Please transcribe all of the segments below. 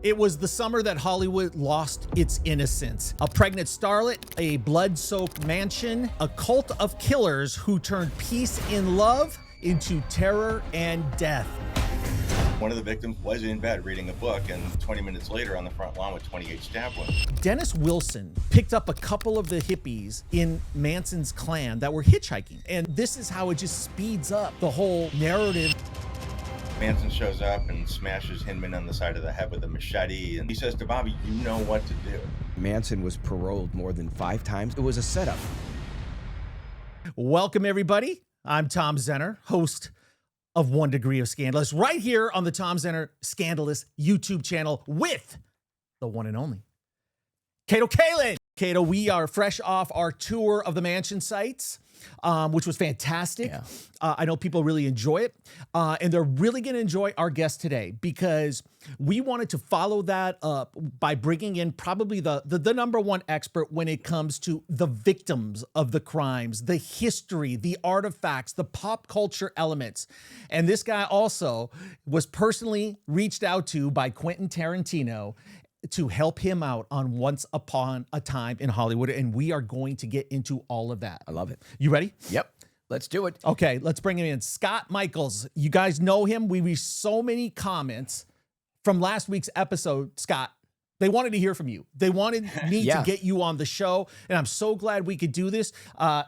It was the summer that Hollywood lost its innocence. A pregnant starlet, a blood-soaked mansion, a cult of killers who turned peace and love into terror and death. One of the victims was in bed reading a book, and 20 minutes later on the front lawn with 28 stab wounds. Dennis Wilson picked up a couple of the hippies in Manson's clan that were hitchhiking. And this is how it just speeds up the whole narrative. Manson shows up and smashes Hinman on the side of the head with a machete, and he says to Bobby, "You know what to do." Manson was paroled more than 5 times. It was a setup. Welcome, everybody. I'm Tom Zenner, host of One Degree of Scandalous, right here on the Tom Zenner Scandalous YouTube channel with the one and only Kaelin. Kato, we are fresh off our tour of the mansion sites, which was fantastic. Yeah. I know people really enjoy it, and they're really going to enjoy our guest today because we wanted to follow that up by bringing in probably the number one expert when it comes to the victims of the crimes, the history, the artifacts, the pop culture elements. And this guy also was personally reached out to by Quentin Tarantino to help him out on Once Upon a Time in Hollywood. And we are going to get into all of that. I love it. You ready? Yep. Let's do it. Okay, let's bring him in. Scott Michaels. You guys know him. We reached so many comments from last week's episode, Scott. They wanted to hear from you. They wanted me to get you on the show, and I'm so glad we could do this.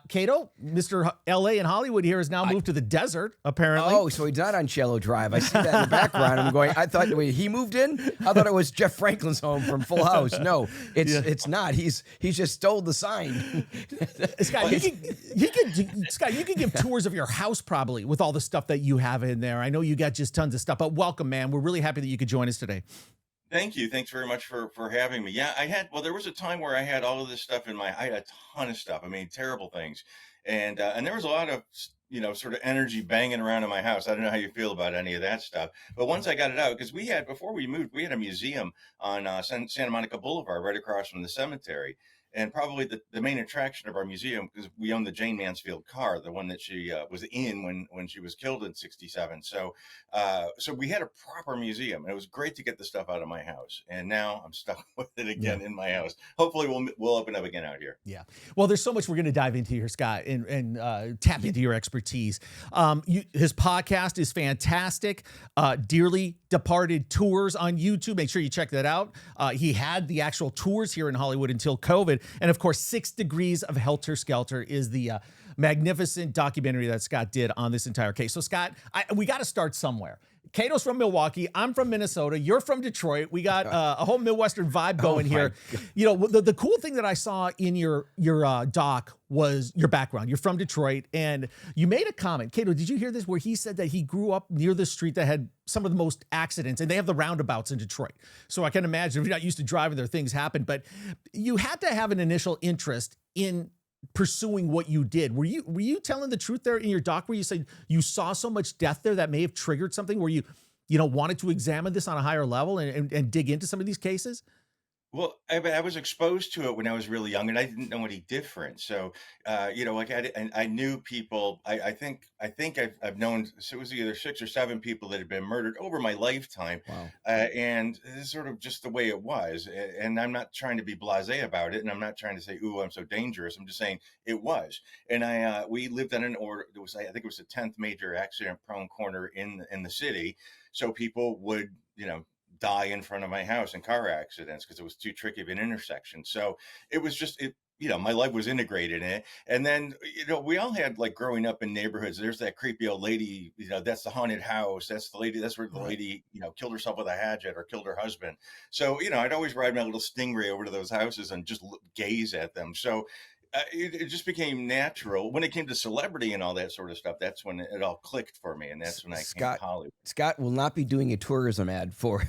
Kato, Mr. LA and Hollywood here has now moved to the desert, apparently. Oh, so he's not on Cielo Drive. I see that in the background. I'm going, I thought, wait, he moved in? I thought it was Jeff Franklin's home from Full House. No, it's not. He's just stole the sign. Scott, you can give tours of your house probably with all the stuff that you have in there. I know you got just tons of stuff, but welcome, man. We're really happy that you could join us today. Thank you. Thanks very much for having me. Yeah, there was a time where I had all of this stuff I had a ton of stuff. I mean, terrible things. And there was a lot of, sort of energy banging around in my house. I don't know how you feel about any of that stuff. But once I got it out, because before we moved, we had a museum on Santa Monica Boulevard right across from the cemetery. And probably the main attraction of our museum, because we own the Jane Mansfield car, the one that she was in when she was killed in '67. So we had a proper museum, and it was great to get the stuff out of my house. And now I'm stuck with it again in my house. Hopefully we'll open up again out here. Yeah. Well, there's so much we're going to dive into here, Scott, and tap into your expertise. His podcast is fantastic. Dearly Departed Tours on YouTube. Make sure you check that out. He had the actual tours here in Hollywood until COVID. And of course, 6 Degrees of Helter, Skelter is the magnificent documentary that Scott did on this entire case. So Scott, we got to start somewhere. Kato's from Milwaukee. I'm from Minnesota. You're from Detroit. We got a whole Midwestern vibe going here. God. The cool thing that I saw in your doc was your background. You're from Detroit, and you made a comment. Kato, did you hear this? Where he said that he grew up near the street that had some of the most accidents, and they have the roundabouts in Detroit. So I can imagine if you're not used to driving there, things happen. But you had to have an initial interest in pursuing what you did. Were you telling the truth there in your doc where you said you saw so much death there that may have triggered something where you wanted to examine this on a higher level and dig into some of these cases? Well, I was exposed to it when I was really young, and I didn't know any different. So, I knew people. I think I've known, so it was either 6 or 7 people that had been murdered over my lifetime. Wow. And it's sort of just the way it was. And I'm not trying to be blasé about it, and I'm not trying to say, "Ooh, I'm so dangerous." I'm just saying it was. And we lived on I think it was the 10th major accident-prone corner in the city, so people would, die in front of my house in car accidents because it was too tricky of an intersection. So it was just my life was integrated in it. And then we all had, like, growing up in neighborhoods, there's that creepy old lady, that's the haunted house, that's the lady, that's where the lady killed herself with a hatchet or killed her husband. So I'd always ride my little Stingray over to those houses and just gaze at them. So it just became natural. When it came to celebrity and all that sort of stuff, that's when it all clicked for me, and that's when I came to Hollywood. Scott will not be doing a tourism ad for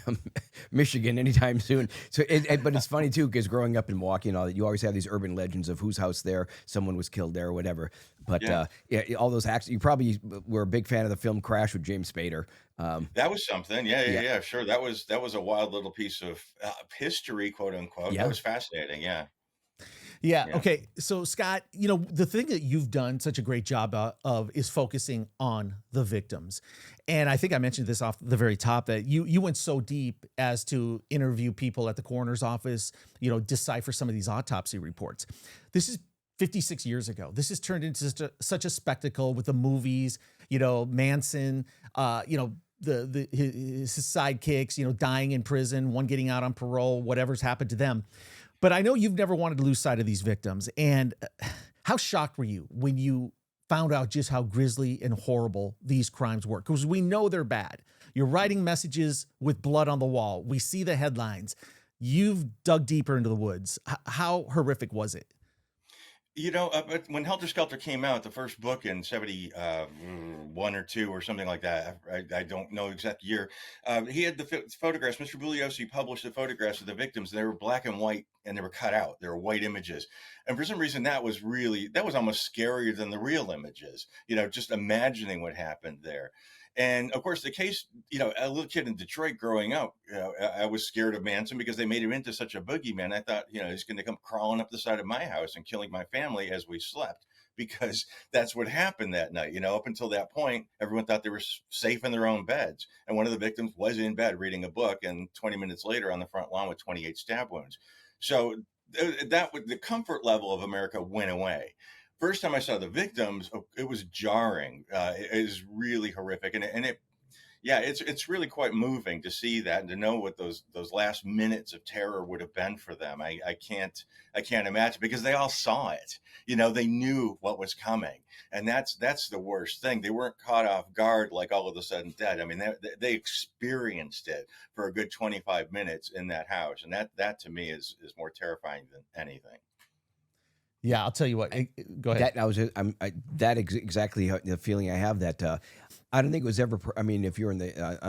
Michigan anytime soon. So, but it's funny too, because growing up in Milwaukee and all that, you always have these urban legends of whose house there, someone was killed there, or whatever. But all those acts. You probably were a big fan of the film Crash with James Spader. That was something. Yeah, sure. That was a wild little piece of history, quote unquote. Yeah. That was fascinating. Yeah. Yeah. Yeah. Okay. So, Scott, the thing that you've done such a great job of is focusing on the victims. And I think I mentioned this off the very top that you went so deep as to interview people at the coroner's office, decipher some of these autopsy reports. This is 56 years ago. This has turned into such a spectacle with the movies, Manson, his sidekicks, dying in prison, one getting out on parole, whatever's happened to them. But I know you've never wanted to lose sight of these victims. And how shocked were you when you found out just how grisly and horrible these crimes were? Because we know they're bad. You're writing messages with blood on the wall. We see the headlines. You've dug deeper into the woods. How horrific was it? But when Helter Skelter came out, the first book in 71 or 2 or something like that, I don't know exact year, he had the photographs. Mr. Bugliosi published the photographs of the victims. They were black and white, and they were cut out. They were white images. And for some reason, that was almost scarier than the real images, just imagining what happened there. And of course, the case, a little kid in Detroit growing up, I was scared of Manson because they made him into such a boogeyman. I thought, he's going to come crawling up the side of my house and killing my family as we slept, because that's what happened that night. Up until that point, everyone thought they were safe in their own beds. And one of the victims was in bed reading a book, and 20 minutes later on the front lawn with 28 stab wounds. So the comfort level of America went away. First time I saw the victims, it was jarring. It is really horrific, and it's really quite moving to see that and to know what those last minutes of terror would have been for them. I can't imagine, because they all saw it. They knew what was coming, and that's the worst thing. They weren't caught off guard, like all of a sudden dead. I mean, they experienced it for a good 25 minutes in that house, and that to me is more terrifying than anything. Yeah, I'll tell you what. Go ahead. Exactly the feeling I have. That I don't think it was ever. If you're on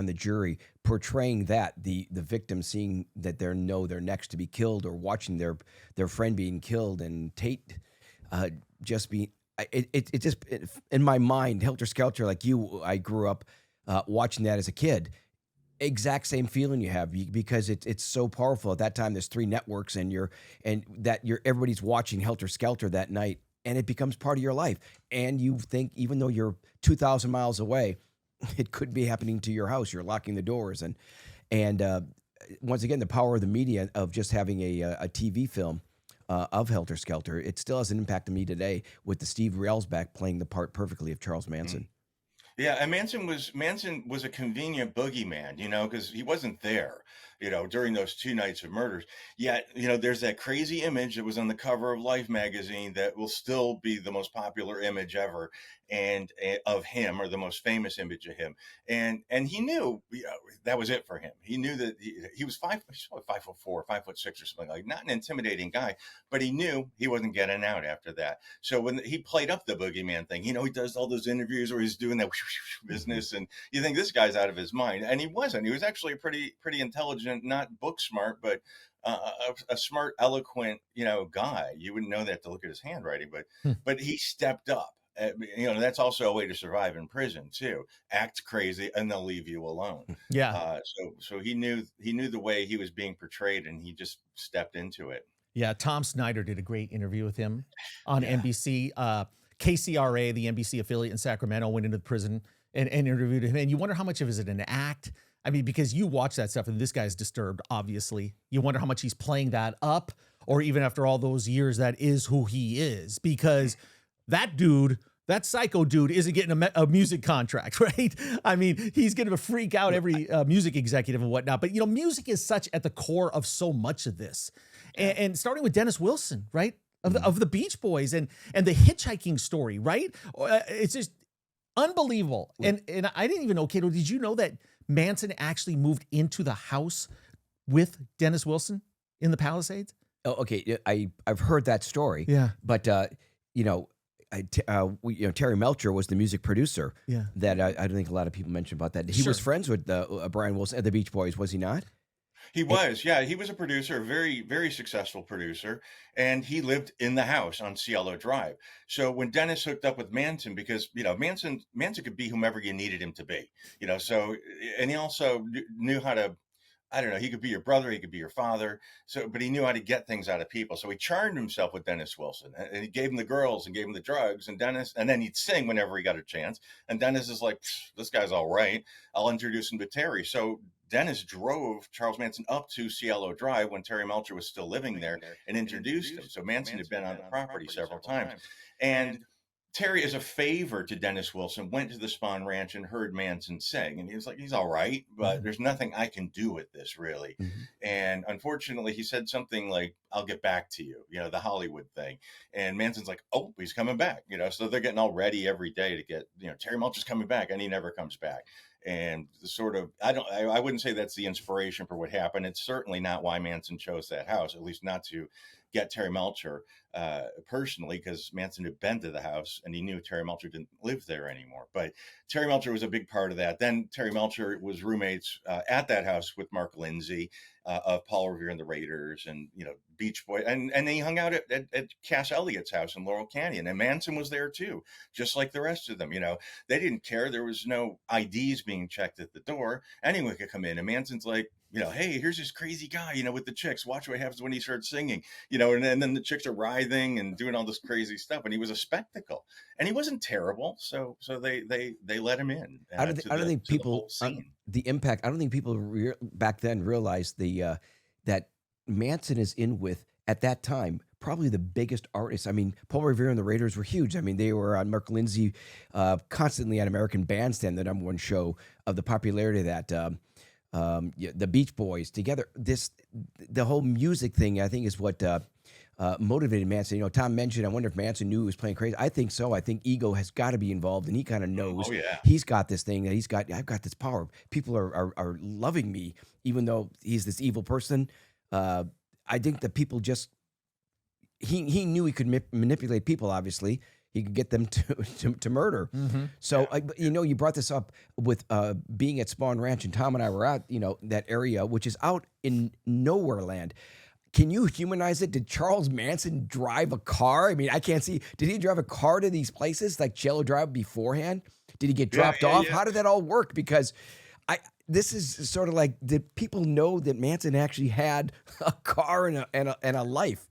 the jury, portraying that the victim seeing that they're next to be killed, or watching their friend being killed, and Tate just being. It just in my mind, Helter Skelter, like you, I grew up watching that as a kid. Exact same feeling you have, because it's so powerful. At that time, there's 3 networks, and everybody's watching Helter Skelter that night, and it becomes part of your life. And you think, even though you're 2,000 miles away, it could be happening to your house. You're locking the doors, and once again, the power of the media, of just having a TV film of Helter Skelter. It still has an impact on me today, with the Steve Railsback playing the part perfectly of Charles Manson. Mm. Yeah, and Manson was a convenient boogeyman, because he wasn't there, during those 2 nights of murders. Yet, there's that crazy image that was on the cover of Life magazine that will still be the most popular image ever, and of him, or the most famous image of him. And he knew, that was it for him. He knew that he was 5'4", 5'6", or something, like, not an intimidating guy, but he knew he wasn't getting out after that. So when he played up the boogeyman thing, he does all those interviews where he's doing that business, and you think this guy's out of his mind, and he wasn't. He was actually a pretty intelligent, not book smart, but a smart, eloquent, guy. You wouldn't know that to look at his handwriting, but he stepped up. That's also a way to survive in prison too. Act crazy, and they'll leave you alone. Yeah. So he knew the way he was being portrayed, and he just stepped into it. Yeah. Tom Snyder did a great interview with him on NBC. KCRA, the NBC affiliate in Sacramento, went into the prison and interviewed him. And you wonder how much of it is an act. I mean, because you watch that stuff, and this guy's disturbed, obviously. You wonder how much he's playing that up, or even after all those years, that is who he is. Because that dude, that psycho dude, isn't getting a music contract, right? I mean, he's going to freak out every music executive and whatnot. But, music is such at the core of so much of this. And starting with Dennis Wilson, right? Of the Beach Boys, and the hitchhiking story, right? It's just unbelievable. And I didn't even know, Kato, did you know that Manson actually moved into the house with Dennis Wilson in the Palisades? Oh, okay. I've heard that story. Yeah. But Terry Melcher was the music producer. Yeah. That I don't think a lot of people mention about that. He was friends with Brian Wilson at the Beach Boys, was he not? He was, yeah. He was a producer, a very, very successful producer, and he lived in the house on Cielo Drive. So when Dennis hooked up with Manson, because Manson could be whomever you needed him to be, so, and he also knew how to I don't know, he could be your brother, he could be your father. So, but he knew how to get things out of people. So he charmed himself with Dennis Wilson, and he gave him the girls and gave him the drugs. And then he'd sing whenever he got a chance. And Dennis is like, this guy's all right. I'll introduce him to Terry. So Dennis drove Charles Manson up to Cielo Drive when Terry Melcher was still living there and introduced him. So Manson had been on the property several times. And Terry, as a favor to Dennis Wilson, went to the Spahn Ranch and heard Manson sing. And he was like, he's all right, but there's nothing I can do with this, really. Mm-hmm. And unfortunately, he said something like, I'll get back to you, the Hollywood thing. And Manson's like, oh, he's coming back, so they're getting all ready every day to get, Terry Melcher's coming back, and he never comes back. And the sort of, I wouldn't say that's the inspiration for what happened. It's certainly not why Manson chose that house, at least not to get Terry Melcher personally, because Manson had been to the house and he knew Terry Melcher didn't live there anymore. But Terry Melcher was a big part of that. Then Terry Melcher was roommates at that house with Mark Lindsay of Paul Revere and the Raiders, and Beach Boy, and he hung out at Cass Elliott's house in Laurel Canyon, and Manson was there too, just like the rest of them. They didn't care. There was no IDs being checked at the door. Anyone could come in, and Manson's like, hey, here's this crazy guy, with the chicks. Watch what happens when he starts singing, and then the chicks are writhing and doing all this crazy stuff. And he was a spectacle, and he wasn't terrible. So they let him in. I don't think people the impact. I don't think people back then realized that Manson is in with, at that time, probably the biggest artists. I mean, Paul Revere and the Raiders were huge. I mean, they were on Mark Lindsay constantly on American Bandstand, the #1 show of the popularity of that. The Beach Boys together. The whole music thing, I think, is what motivated Manson. Tom mentioned, I wonder if Manson knew he was playing crazy. I think so. I think ego has got to be involved, and he kind of knows. Oh, yeah. He's got this thing that I've got this power. People are loving me, even though he's this evil person. I think that people just, he knew he could manipulate people, obviously. He could get them to murder. Mm-hmm. So, you brought this up with being at Spahn Ranch, and Tom and I were at, that area, which is out in nowhere land. Can you humanize it? Did Charles Manson drive a car? I mean, I can't see. Did he drive a car to these places like Cielo Drive beforehand? Did he get dropped off? Yeah. How did that all work? Because this is sort of like, did people know that Manson actually had a car and a life?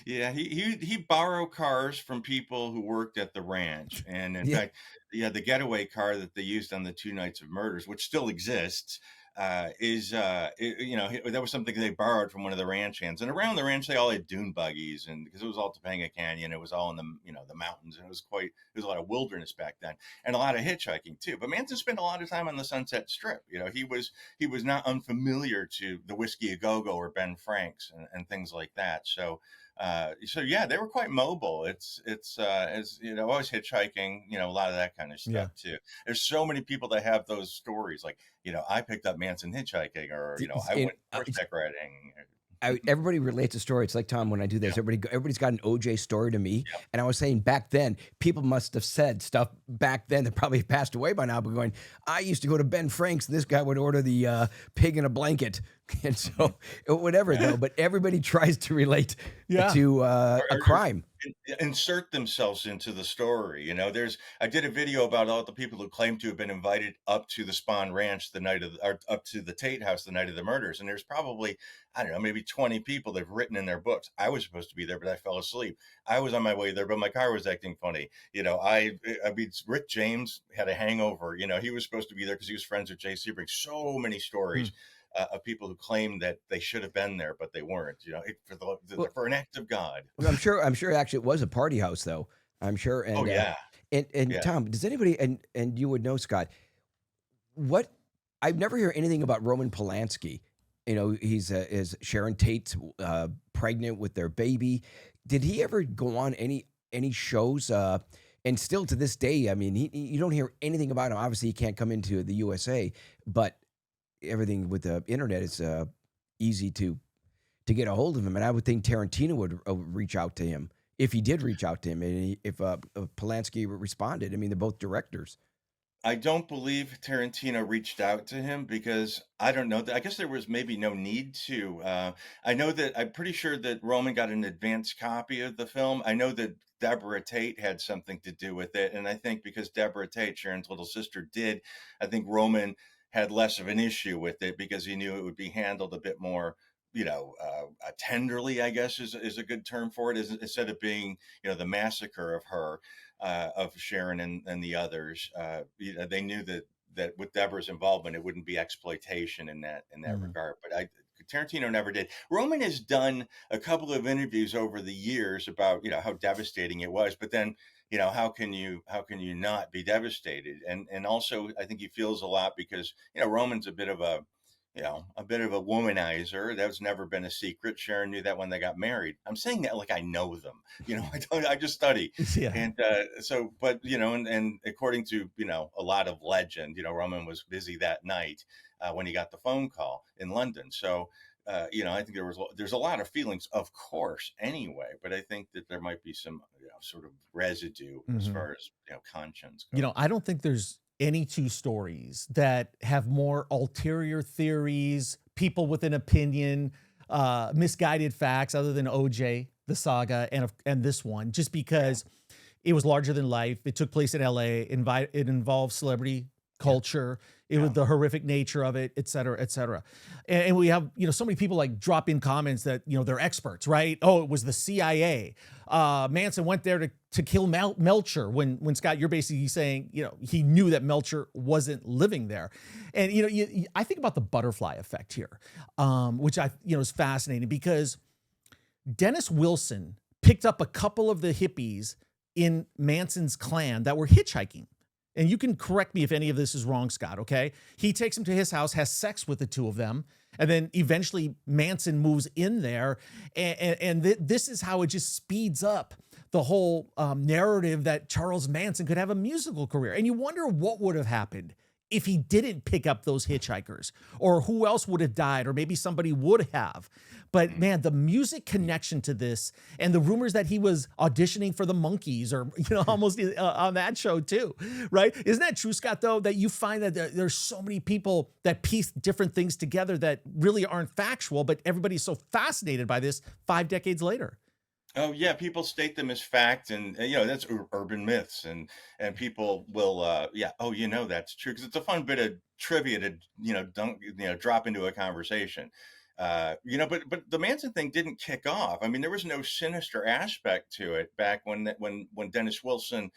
Yeah, he borrowed cars from people who worked at the ranch, and in fact, the getaway car that they used on the 2 nights of murders, which still exists, that was something they borrowed from one of the ranch hands. And around the ranch, they all had dune buggies, and because it was all Topanga Canyon, it was all in the mountains, and it was a lot of wilderness back then, and a lot of hitchhiking too. But Manson spent a lot of time on the Sunset Strip. He was not unfamiliar to the Whiskey A Go Go or Ben Frank's and things like that. So yeah, they were quite mobile. It's always hitchhiking, a lot of that kind of stuff too. There's so many people that have those stories, like, I picked up Manson hitchhiking, or, I went horseback riding. Everybody relates a story. It's like, Tom, when I do this, everybody's got an OJ story to me. Yep. And I was saying, back then, people must have said stuff back then that probably passed away by now, but going, I used to go to Ben Frank's, and this guy would order the pig in a blanket. And so whatever, though, but everybody tries to relate to a crime. Insert themselves into the story. I did a video about all the people who claim to have been invited up to the Spahn Ranch up to the Tate house the night of the murders. And there's probably, I don't know, maybe 20 people that have written in their books, I was supposed to be there, but I fell asleep. I was on my way there, but my car was acting funny. Rick James had a hangover. He was supposed to be there because he was friends with Jay Sebring. So many stories. Of people who claim that they should have been there, but they weren't, for an act of God. Well, I'm sure actually it was a party house, though. I'm sure. And, and Tom, does anybody, and you would know, Scott, I've never heard anything about Roman Polanski. He's is Sharon Tate's pregnant with their baby. Did he ever go on any shows? And still to this day, I mean, you don't hear anything about him. Obviously, he can't come into the USA, but everything with the internet is easy to get a hold of him. And I would think Tarantino would reach out to him, if he did reach out to him, and if Polanski responded. I mean, they're both directors. I don't believe Tarantino reached out to him, because I don't know. I guess there was maybe no need to. I'm pretty sure that Roman got an advance copy of the film. I know that Deborah Tate had something to do with it. And I think because Deborah Tate, Sharon's little sister, I think Roman had less of an issue with it because he knew it would be handled a bit more, tenderly, I guess is a good term for it, instead of being, the massacre of her, of Sharon and the others. They knew that with Deborah's involvement, it wouldn't be exploitation in that Mhm. regard. But Tarantino never did. Roman has done a couple of interviews over the years about how devastating it was, but then how can you not be devastated? And also I think he feels a lot because Roman's a bit of a womanizer. That's never been a secret. Sharon knew that when they got married. I'm saying that like I know them. I don't. I just study. Yeah. And but and according to a lot of legend, Roman was busy that night when he got the phone call in London. So I think there's a lot of feelings, of course, anyway. But I think that there might be some sort of residue as Mhm. far as conscience goes. I don't think there's any two stories that have more ulterior theories, people with an opinion, misguided facts, other than OJ, the saga, and this one, just because it was larger than life. It took place in LA. It involved celebrity culture. It was Yeah. the horrific nature of it, et cetera, et cetera. And we have, so many people like drop in comments that, they're experts, right? Oh, it was the CIA. Manson went there to kill Melcher when Scott, you're basically saying, he knew that Melcher wasn't living there. And, I think about the butterfly effect here, which is fascinating because Dennis Wilson picked up a couple of the hippies in Manson's clan that were hitchhiking. And you can correct me if any of this is wrong, Scott, okay? He takes them to his house, has sex with the two of them, and then eventually Manson moves in there. And this is how it just speeds up the whole narrative that Charles Manson could have a musical career. And you wonder what would have happened if he didn't pick up those hitchhikers, or who else would have died, or maybe somebody would have. But man, the music connection to this, and the rumors that he was auditioning for the Monkees, or almost on that show too, right? Isn't that true, Scott? Though, that you find that there's so many people that piece different things together that really aren't factual, but everybody's so fascinated by this 5 decades later. Oh yeah, people state them as fact, and that's urban myths, and people will oh that's true because it's a fun bit of trivia to don't drop into a conversation. But the Manson thing didn't kick off. I mean, there was no sinister aspect to it back when Dennis Wilson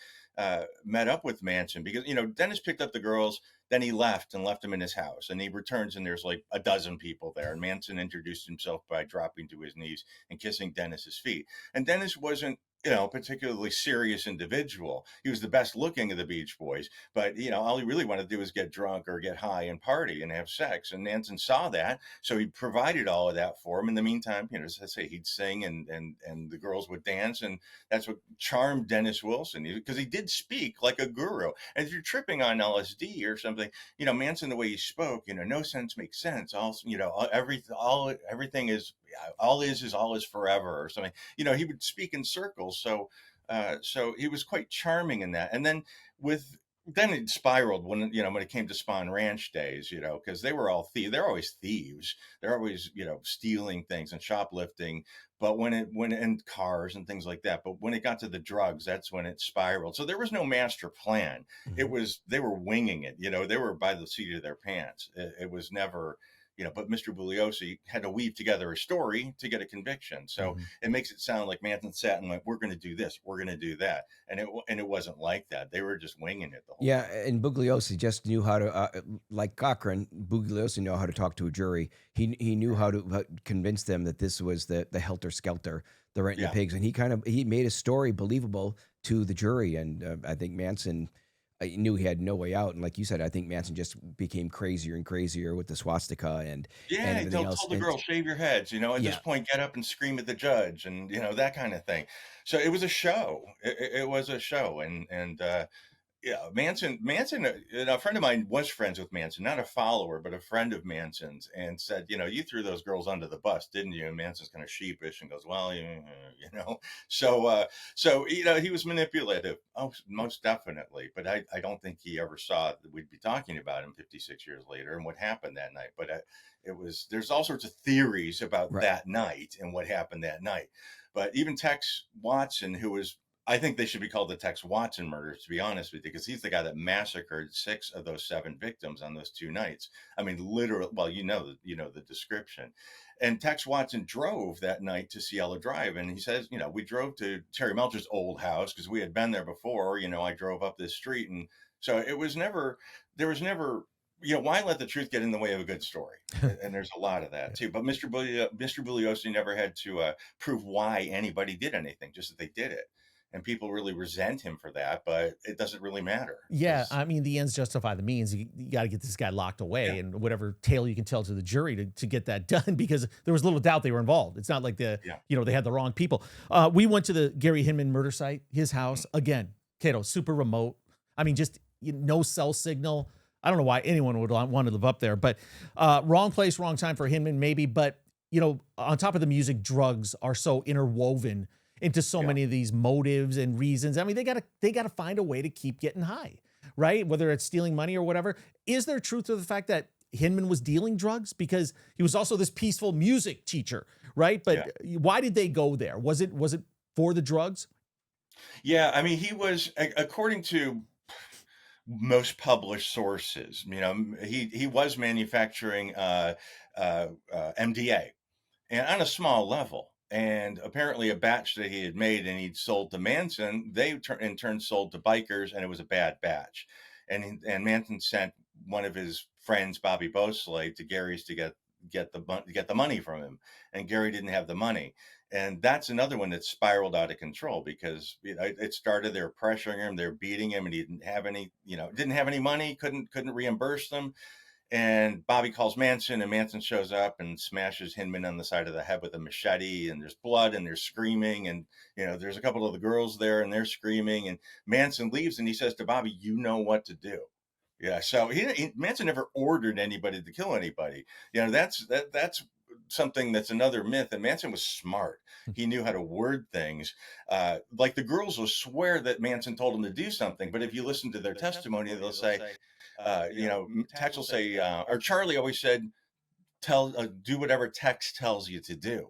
met up with Manson, because Dennis picked up the girls, then he left and left them in his house, and he returns and there's like a dozen people there, and Manson introduced himself by dropping to his knees and kissing Dennis's feet. And Dennis wasn't a particularly serious individual. He was the best looking of the Beach Boys, but all he really wanted to do was get drunk or get high and party and have sex. And Manson saw that, so he provided all of that for him. In the meantime, as I say, he'd sing and the girls would dance, and that's what charmed Dennis Wilson, because he did speak like a guru. And if you're tripping on LSD or something, Manson, the way he spoke, no sense makes sense. Also, everything is all is forever or something. He would speak in circles. So he was quite charming in that. And then it spiraled when it came to Spahn Ranch days, because they were all thieves. They're always thieves. They're always, stealing things and shoplifting. But and cars and things like that. But when it got to the drugs, that's when it spiraled. So there was no master plan. They were winging it. They were by the seat of their pants. It was never, but Mr. Bugliosi had to weave together a story to get a conviction. So it makes it sound like Manson sat and went, "We're going to do this, we're going to do that," and it wasn't like that. They were just winging it the whole Yeah, time. and Bugliosi just knew how to, like Cochran, Bugliosi knew how to talk to a jury. He knew how to convince them that this was the Helter Skelter, the Rent and the Yeah. Pigs, and he made a story believable to the jury. And I think Manson knew he had no way out. And like you said, I think Manson just became crazier and crazier with the swastika and Yeah, he everything told else. the girl, "Shave your heads," at this Yeah, point, get up and scream at the judge, and that kind of thing. So it was a show. It was a show, and yeah, Manson. A friend of mine was friends with Manson, not a follower, but a friend of Manson's, and said, "You threw those girls under the bus, didn't you?" And Manson's kind of sheepish and goes, "Well, So he was manipulative. Oh, most definitely. But I don't think he ever saw that we'd be talking about him 56 years later and what happened that night. But there's all sorts of theories about right. that night and what happened that night. But even Tex Watson, who was I think they should be called the Tex Watson murders, to be honest with you, because he's the guy that massacred 6 of those 7 victims on those 2 nights. I mean, literally. Well, the description. And Tex Watson drove that night to Cielo Drive, and he says, we drove to Terry Melcher's old house because we had been there before. I drove up this street, and so it was never. There was never. Why let the truth get in the way of a good story? And there's a lot of that too. But Mr. Bugliosi never had to prove why anybody did anything, just that they did it. And people really resent him for that, but it doesn't really matter. Yeah, I mean, the ends justify the means. You got to get this guy locked away, and whatever tale you can tell to the jury to get that done, because there was little doubt they were involved. It's not like they had the wrong people. We went to the Gary Hinman murder site, his house. Again, Kato, super remote. I mean, just no cell signal. I don't know why anyone would want to live up there, but wrong place, wrong time for Hinman, maybe. But, on top of the music, drugs are so interwoven into so many of these motives and reasons. I mean, they gotta find a way to keep getting high, right? Whether it's stealing money or whatever. Is there truth to the fact that Hinman was dealing drugs? Because he was also this peaceful music teacher, right? But why did they go there? Was it for the drugs? Yeah, I mean, he was, according to most published sources, he was manufacturing MDA, and on a small level. And apparently a batch that he had made and he'd sold to Manson, they in turn sold to bikers, and it was a bad batch. And Manson sent one of his friends, Bobby Beausoleil, to Gary's to get the money from him. And Gary didn't have the money. And that's another one that spiraled out of control, because it started, they were pressuring him, they were beating him, and he didn't have any money, couldn't reimburse them. And Bobby calls Manson, and Manson shows up and smashes Hinman on the side of the head with a machete, and there's blood, and they're screaming, and there's a couple of the girls there, and they're screaming, and Manson leaves, and he says to Bobby, "You know what to do." Yeah, so Manson never ordered anybody to kill anybody. That's something that's another myth. And Manson was smart. He knew how to word things. Like the girls will swear that Manson told them to do something, but if you listen to their testimony, they'll say, Tex will say, or Charlie always said, do whatever Tex tells you to do.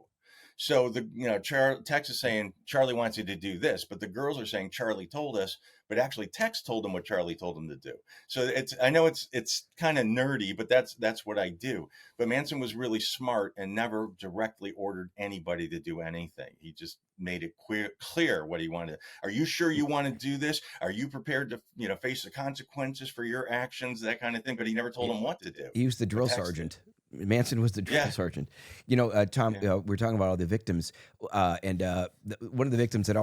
So Tex is saying Charlie wants you to do this, but the girls are saying Charlie told us, but actually Tex told them what Charlie told them to do. So I know it's kind of nerdy, but that's what I do. But Manson was really smart and never directly ordered anybody to do anything. He just made it clear what he wanted. Are you sure you want to do this? Are you prepared to face the consequences for your actions? That kind of thing. But he never told them what to do. He was the drill sergeant. Manson was the drill sergeant. Tom, we're talking about all the victims, and one of the victims that I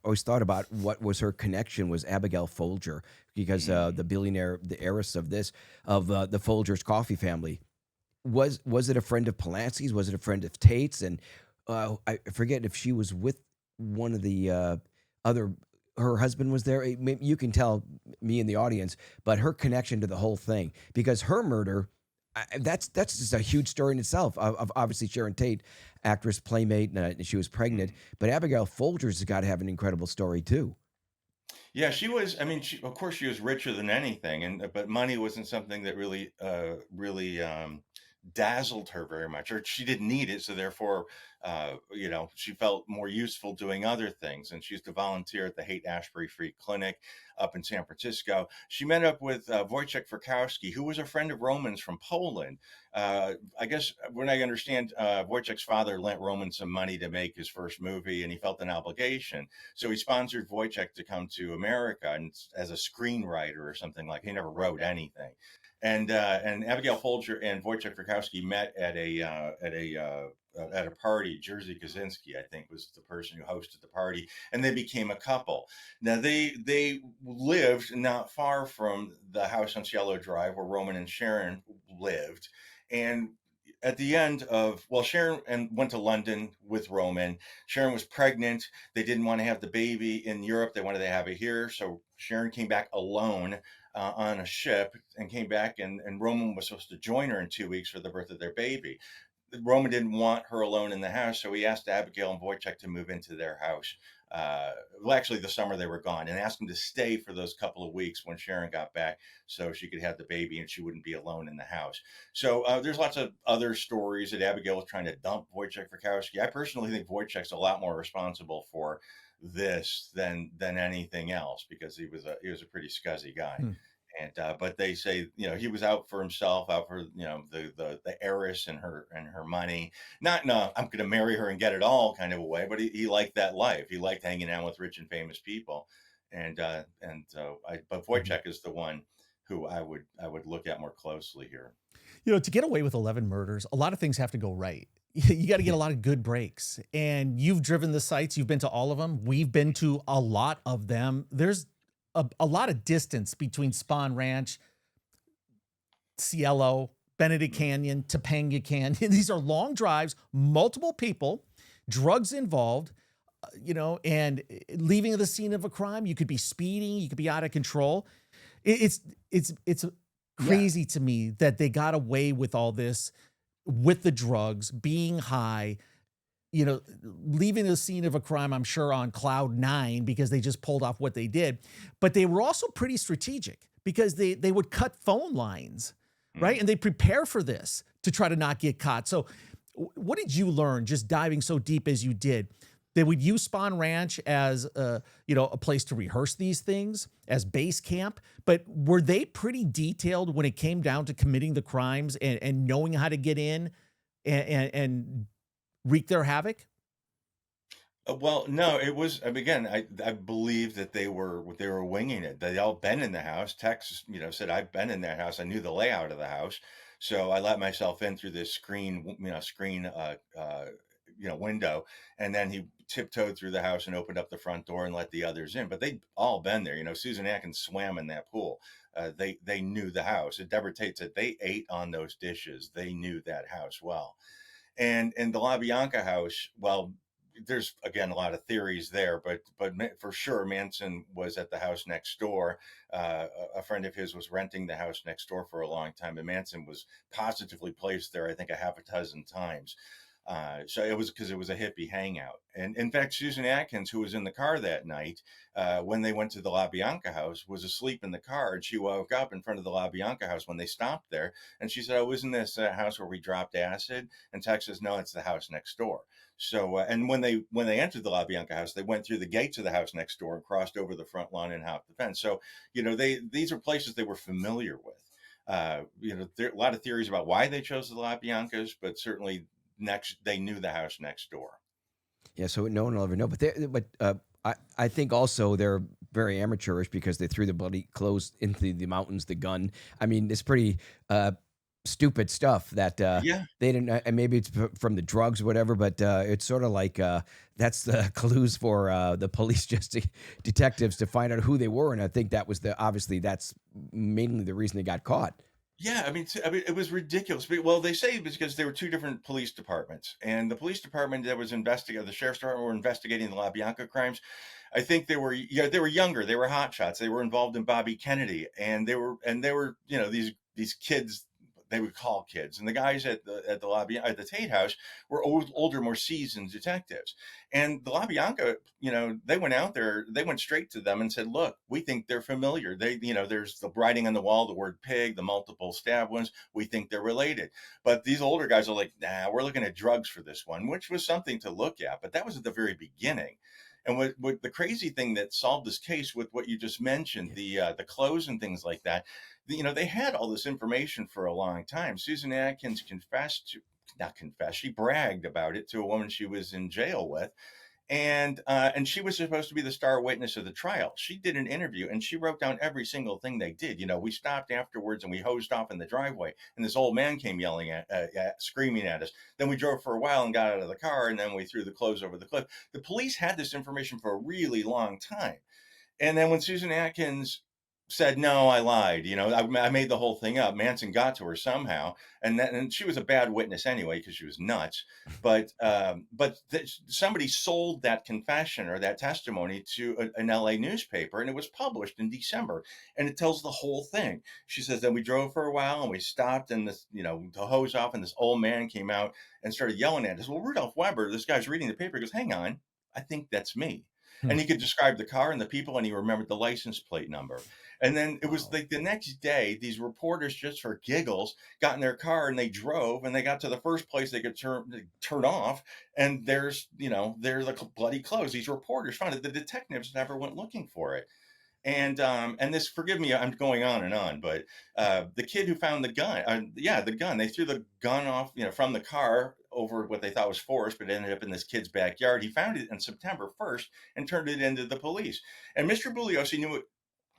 always thought about what was her connection was Abigail Folger, because the billionaire, the heiress of the Folgers coffee family. Was it a friend of Polanski's? Was it a friend of Tate's? And I forget if she was with one of the other. Her husband was there. You can tell me in the audience, but her connection to the whole thing, because her murder. That's just a huge story in itself. Of obviously Sharon Tate, actress, playmate, and she was pregnant. But Abigail Folger's has got to have an incredible story too. Yeah, she was. I mean, of course, she was richer than anything, but money wasn't something that really dazzled her very much, or she didn't need it. So therefore, she felt more useful doing other things. And she used to volunteer at the Haight-Ashbury Free Clinic up in San Francisco. She met up with Wojciech Frykowski, who was a friend of Roman's from Poland. I guess when I understand, Wojciech's father lent Roman some money to make his first movie, and he felt an obligation. So he sponsored Wojciech to come to America and as a screenwriter or something. Like, he never wrote anything. And Abigail Folger and Wojciech Frykowski met at a party. Jerzy Kaczynski, I think, was the person who hosted the party, and they became a couple. Now they lived not far from the house on Cielo Drive where Roman and Sharon lived, and at the end of, Sharon went to London with Roman. Sharon was pregnant. They didn't want to have the baby in Europe. They wanted to have it here. So Sharon came back alone on a ship and came back, and Roman was supposed to join her in 2 weeks for the birth of their baby. Roman didn't want her alone in the house, so he asked Abigail and Wojciech to move into their house well, actually the summer they were gone, and asked him to stay for those couple of weeks when Sharon got back so she could have the baby and she wouldn't be alone in the house. So there's lots of other stories that Abigail was trying to dump Wojciech Frykowski. I personally think Wojciech's a lot more responsible for this than anything else, because he was a pretty scuzzy guy. Hmm. And but they say, he was out for himself, out for the heiress and her money. Not no, I'm going to marry her and get it all kind of a way, but he liked that life. He liked hanging out with rich and famous people, but Wojciech is the one who I would look at more closely here. To get away with 11 murders, a lot of things have to go right. You got to get a lot of good breaks. And you've driven the sites. You've been to all of them. We've been to a lot of them. There's a lot of distance between Spahn Ranch, Cielo, Benedict Canyon, Topanga Canyon. These are long drives, multiple people, drugs involved, and leaving the scene of a crime. You could be speeding. You could be out of control. It's crazy to me that they got away with all this, with the drugs, being high, leaving the scene of a crime, I'm sure, on cloud 9 because they just pulled off what they did. But they were also pretty strategic because they would cut phone lines, right? And they prepare for this to try to not get caught. So what did you learn just diving so deep as you did? They would use Spahn Ranch as a place to rehearse these things, as base camp. But were they pretty detailed when it came down to committing the crimes and knowing how to get in and wreak their havoc? Well, no, it was. Again, I believe that they were winging it. They all been in the house. Tex, said, I've been in that house. I knew the layout of the house, so I let myself in through this window, and then he tiptoed through the house and opened up the front door and let the others in. But they'd all been there. Susan Atkins swam in that pool. They knew the house. And Deborah Tate said they ate on those dishes. They knew that house well. And in the LaBianca house, well, there's again a lot of theories there, but for sure Manson was at the house next door. A friend of his was renting the house next door for a long time, and Manson was positively placed there, I think, a half a dozen times. So it was because it was a hippie hangout. And in fact, Susan Atkins, who was in the car that night, when they went to the LaBianca house, was asleep in the car. And she woke up in front of the LaBianca house when they stopped there. And she said, "Oh, isn't this a house where we dropped acid?" And Tex says, "No, it's the house next door." So, and when they entered the LaBianca house, they went through the gates of the house next door and crossed over the front lawn and hopped the fence. So, these are places they were familiar with. There are a lot of theories about why they chose the LaBiancas, but certainly they knew the house next door. Yeah, so no one will ever know. But I think also they're very amateurish because they threw the bloody clothes into the mountains, the gun. I mean, it's pretty stupid stuff that they didn't. And maybe it's from the drugs or whatever. But it's sort of like that's the clues for the police detectives to find out who they were. And I think that was obviously that's mainly the reason they got caught. Yeah, I mean, it was ridiculous. Well, they say it was because there were two different police departments, and the police department that was the sheriff's department were investigating the LaBianca crimes. I think they were younger, they were hotshots, they were involved in Bobby Kennedy, and they were these kids they would call kids, and the guys at the Tate house were older, more seasoned detectives. And the LaBianca, they went out there, they went straight to them and said, "Look, we think they're familiar. There's the writing on the wall, the word pig, the multiple stab wounds. We think they're related." But these older guys are like, "Nah, we're looking at drugs for this one," which was something to look at. But that was at the very beginning. And what the crazy thing that solved this case with what you just mentioned, the clothes and things like that, they had all this information for a long time. Susan Atkins she bragged about it to a woman she was in jail with. And she was supposed to be the star witness of the trial. She did an interview and she wrote down every single thing they did. We stopped afterwards and we hosed off in the driveway, and this old man came yelling screaming at us. Then we drove for a while and got out of the car, and then we threw the clothes over the cliff. The police had this information for a really long time. And then when Susan Atkins said, "No, I lied. I made the whole thing up," Manson got to her somehow, and she was a bad witness anyway because she was nuts. But somebody sold that confession or that testimony to an LA newspaper, and it was published in December, and it tells the whole thing. She says that we drove for a while and we stopped, and this, to hose off, and this old man came out and started yelling at us. Well, Rudolph Weber, this guy's reading the paper, goes, "Hang on, I think that's me." And he could describe the car and the people, and he remembered the license plate number. And then it was like the next day, these reporters, just for giggles, got in their car and they drove, and they got to the first place they could turn off, and there's the bloody clothes. These reporters found it. The detectives never went looking for it. And this, forgive me, I'm going on, but the kid who found the gun, the gun, they threw the gun off, from the car over what they thought was forest, but it ended up in this kid's backyard. He found it on September 1st and turned it into the police. And Mr. Bugliosi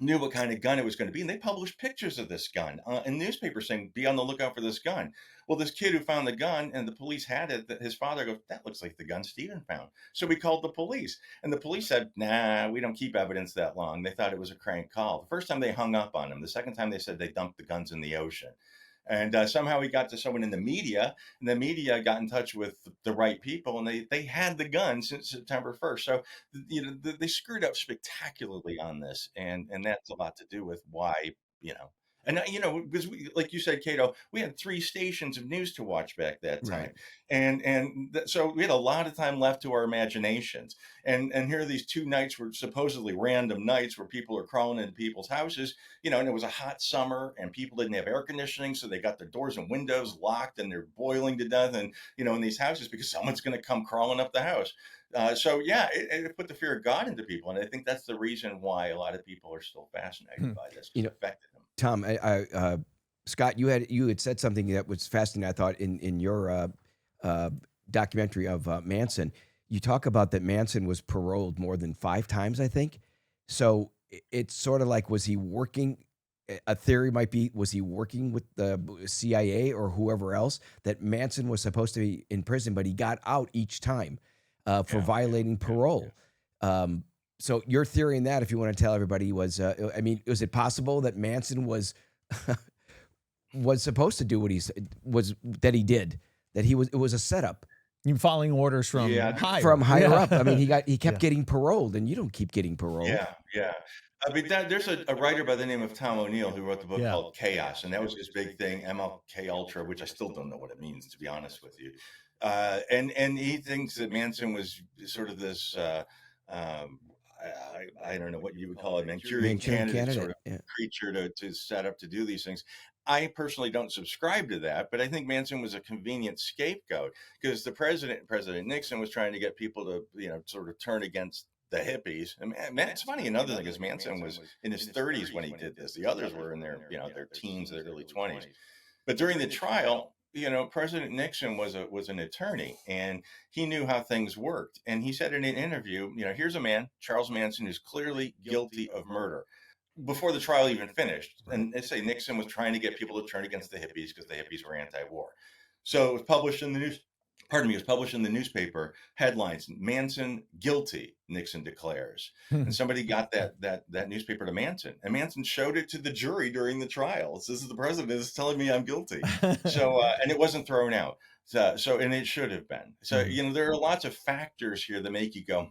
knew what kind of gun it was going to be, and they published pictures of this gun in newspapers saying, be on the lookout for this gun. Well, this kid who found the gun, and the police had it, his father goes, that looks like the gun Stephen found. So we called the police, and the police said, nah, we don't keep evidence that long. They thought it was a crank call. The first time they hung up on him. The second time they said they dumped the guns in the ocean. And somehow he got to someone in the media, and the media got in touch with the right people, and they had the gun since September 1st. So, they screwed up spectacularly on this, and that's a lot to do with why, And, because like you said, Kato, we had 3 stations of news to watch back that time. Right. So we had a lot of time left to our imaginations. And here are these 2 nights were supposedly random nights where people are crawling into people's houses, and it was a hot summer and people didn't have air conditioning. So they got their doors and windows locked and they're boiling to death and, in these houses because someone's going to come crawling up the house. It put the fear of God into people. And I think that's the reason why a lot of people are still fascinated by this. It affected them. Tom, Scott, you had said something that was fascinating, I thought, in your documentary of Manson. You talk about that Manson was paroled more than 5 times, I think. So it's sort of like, was he working? A theory might be, was he working with the CIA or whoever else? That Manson was supposed to be in prison, but he got out each time for violating parole. So your theory in that, if you want to tell everybody, was was it possible that Manson was was supposed to do what he did? That it was a setup. You following orders from higher up. I mean, he kept getting paroled, and you don't keep getting paroled. Yeah. I mean, there's a writer by the name of Tom O'Neill who wrote the book called Chaos, and that was his big thing, MLK Ultra, which I still don't know what it means, to be honest with you. And he thinks that Manson was sort of this. I don't know what you would call it, Manchurian candidate sort of creature to set up to do these things. I personally don't subscribe to that, but I think Manson was a convenient scapegoat because President Nixon, was trying to get people to, sort of turn against the hippies. And it's funny, another thing is Manson was in his 30s when he did this. The others were in their, their teens, their early 20s. But during the trial, President Nixon was an attorney, and he knew how things worked. And he said in an interview, here's a man, Charles Manson, who's clearly guilty of murder. Before the trial even finished, and they say Nixon was trying to get people to turn against the hippies because the hippies were anti-war. So it was published in the news. It was published in the newspaper, headlines, Manson guilty, Nixon declares. And somebody got that newspaper to Manson, and Manson showed it to the jury during the trial. This is the president is telling me I'm guilty. So, and it wasn't thrown out. And it should have been. So, there are lots of factors here that make you go,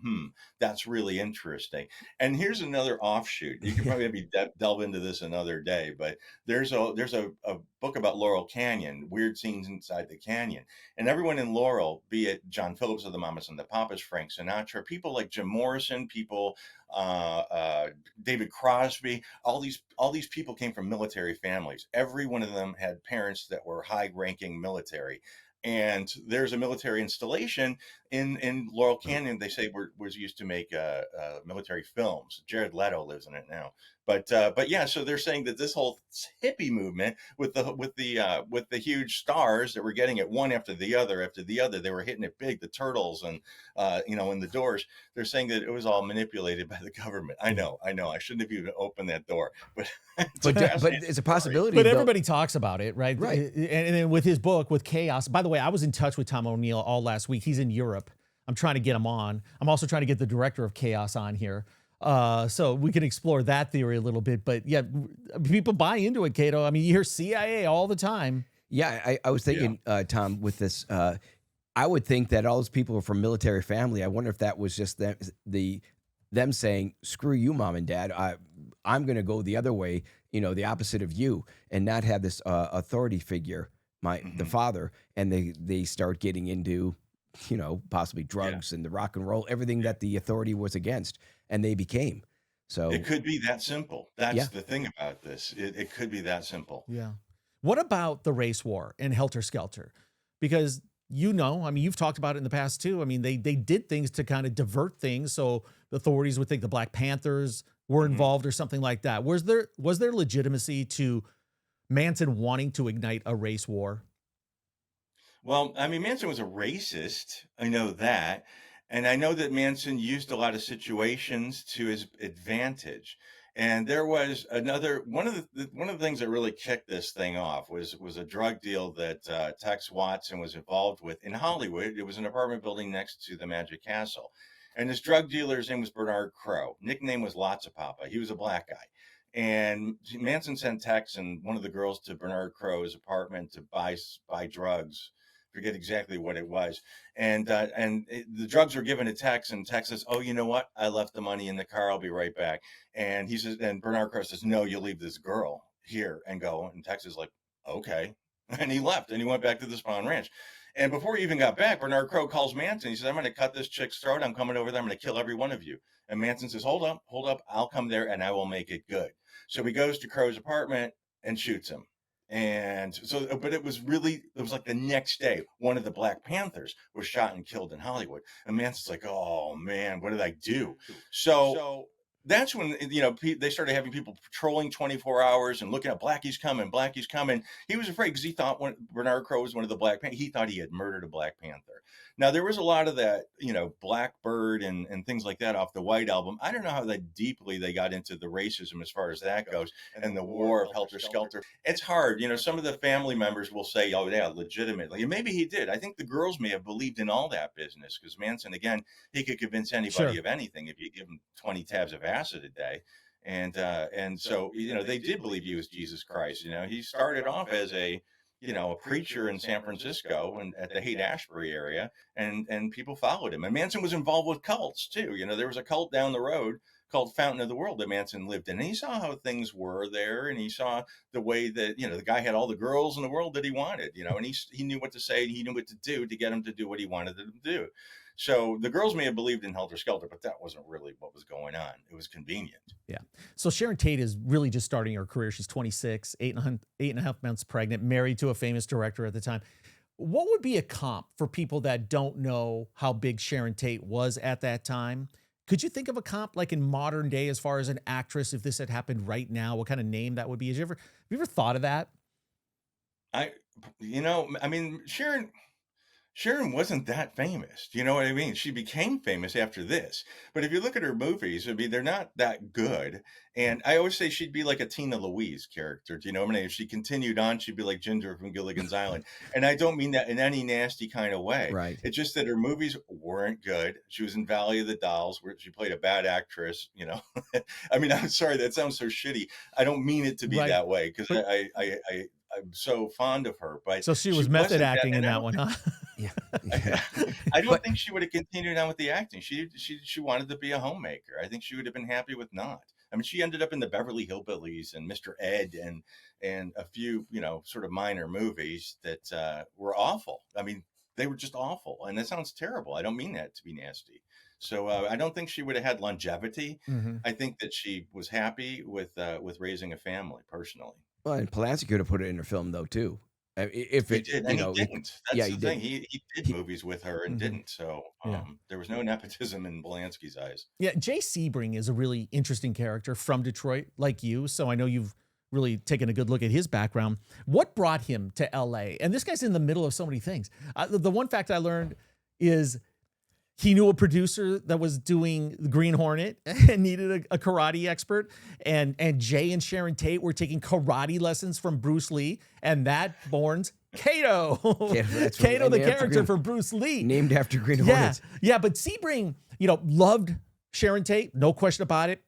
that's really interesting. And here's another offshoot. You can probably maybe delve into this another day, but there's a book about Laurel Canyon, weird scenes inside the canyon. And everyone in Laurel, be it John Phillips of the Mamas and the Papas, Frank Sinatra, people like Jim Morrison, people, David Crosby, all these people came from military families. Every one of them had parents that were high-ranking military. And there's a military installation in Laurel Canyon. They say was used to make military films. Jared Leto lives in it now. But yeah, so they're saying that this whole hippie movement with the huge stars that were getting it one after the other, they were hitting it big. The Turtles and in the Doors. They're saying that it was all manipulated by the government. I know. I shouldn't have even opened that door, but it's a possibility. But everybody talks about it, right? Right. And then with his book, with Chaos. By the way, I was in touch with Tom O'Neill all last week. He's in Europe. I'm trying to get him on. I'm also trying to get the director of Chaos on here. So we can explore that theory a little bit. But yeah, people buy into it, Kato. I mean, you hear CIA all the time. Yeah, I was thinking, Tom, with this, I would think that all those people are from military family. I wonder if that was just them saying, screw you, mom and dad. I'm going to go the other way, the opposite of you, and not have this authority figure, the father, and they start getting into possibly Yeah. drugs and the rock and roll, everything that the authority was against, and they became. It So could be that simple. That's yeah, the thing about this. It could be that simple. Yeah. What about the race war and Helter Skelter? Because I mean, you've talked about it in the past too. I mean, they did things to kind of divert things, so the authorities would think the Black Panthers were Mhm. involved or something like that. Was there legitimacy to Manson wanting to ignite a race war? Well, I mean, Manson was a racist. I know that. And I know that Manson used a lot of situations to his advantage. And there was another one of the things that really kicked this thing off was a drug deal that Tex Watson was involved with in Hollywood. It was an apartment building next to the Magic Castle. And this drug dealer's name was Bernard Crowe. Nickname was Lots of Papa. He was a black guy. And Manson sent Tex and one of the girls to Bernard Crowe's apartment to buy drugs. Forget exactly what it was, and the drugs were given to Tex, and Tex says, "Oh, you know what? I left the money in the car. I'll be right back." And he says, and Bernard Crowe says, "No, you leave this girl here and go." And Tex is like, "Okay," and he left, and he went back to the Spahn Ranch. And before he even got back, Bernard Crowe calls Manson. He says, "I'm going to cut this chick's throat. I'm coming over there. I'm going to kill every one of you." And Manson says, hold up. I'll come there and I will make it good." So he goes to Crowe's apartment and shoots him. And so, but it was like the next day, one of the Black Panthers was shot and killed in Hollywood. And Manson's like, "Oh man, what did I do?" So that's when, they started having people patrolling 24 hours and looking at Blackie's coming, Blackie's coming. He was afraid because he thought Bernard Crowe was one of the Black Panthers, he thought he had murdered a Black Panther. Now, there was a lot of that, Blackbird and things like that off the White Album. I don't know how that deeply they got into the racism as far as that goes and the war of Helter Skelter. It's hard. Some of the family members will say, "Oh, yeah, legitimately." And maybe he did. I think the girls may have believed in all that business because Manson, again, he could convince anybody Sure. of anything if you give him 20 tabs of acid a day. And so, they did believe he was Jesus Christ. He started off as a preacher in San Francisco and at the Haight-Ashbury area, and people followed him. And Manson was involved with cults too. There was a cult down the road called Fountain of the World that Manson lived in. And he saw how things were there, and he saw the way that, the guy had all the girls in the world that he wanted, and he knew what to say, he knew what to do to get him to do what he wanted them to do. So the girls may have believed in Helter Skelter, but that wasn't really what was going on. It was convenient. Yeah. So Sharon Tate is really just starting her career. She's 26, 8.5 months pregnant, married to a famous director at the time. What would be a comp for people that don't know how big Sharon Tate was at that time? Could you think of a comp like in modern day as far as an actress, if this had happened right now, what kind of name that would be? Have you ever thought of that? I mean, Sharon wasn't that famous. Do you know what I mean? She became famous after this. But if you look at her movies, I mean, they're not that good. And I always say she'd be like a Tina Louise character. Do you know what I mean? If she continued on, she'd be like Ginger from Gilligan's Island. And I don't mean that in any nasty kind of way. right. It's just that her movies weren't good. She was in Valley of the Dolls, where she played a bad actress. I mean, I'm sorry, that sounds so shitty. I don't mean it to be Right. that way because But I'm so fond of her. But so she was she method wasn't acting in and I that don't one, huh? Yeah. I don't But think she would have continued on with the acting. She wanted to be a homemaker. I think she would have been happy with not. I mean, she ended up in the Beverly Hillbillies and Mr. Ed and a few, sort of minor movies that were awful. I mean, they were just awful, and that sounds terrible. I don't mean that to be nasty. So I don't think she would have had longevity. Hmm. I think that she was happy with raising a family personally. well, and Polanski could have put it in her film though too. If He it, did, and he didn't. yeah, That's he the thing. did. He did He, movies with her and Hmm. didn't. So Yeah. there was no nepotism in Polanski's eyes. Yeah. Jay Sebring is a really interesting character from Detroit, like you. So I know you've really taken a good look at his background. What brought him to LA? And this guy's in the middle of so many things. The one fact I learned is he knew a producer that was doing the Green Hornet and needed a karate expert. And Jay and Sharon Tate were taking karate lessons from Bruce Lee. And that borns Kato. yeah, that's Kato, the named after character Green, from Bruce Lee. named after Green Yeah. Hornets. Yeah. But Sebring, loved Sharon Tate. No question about it.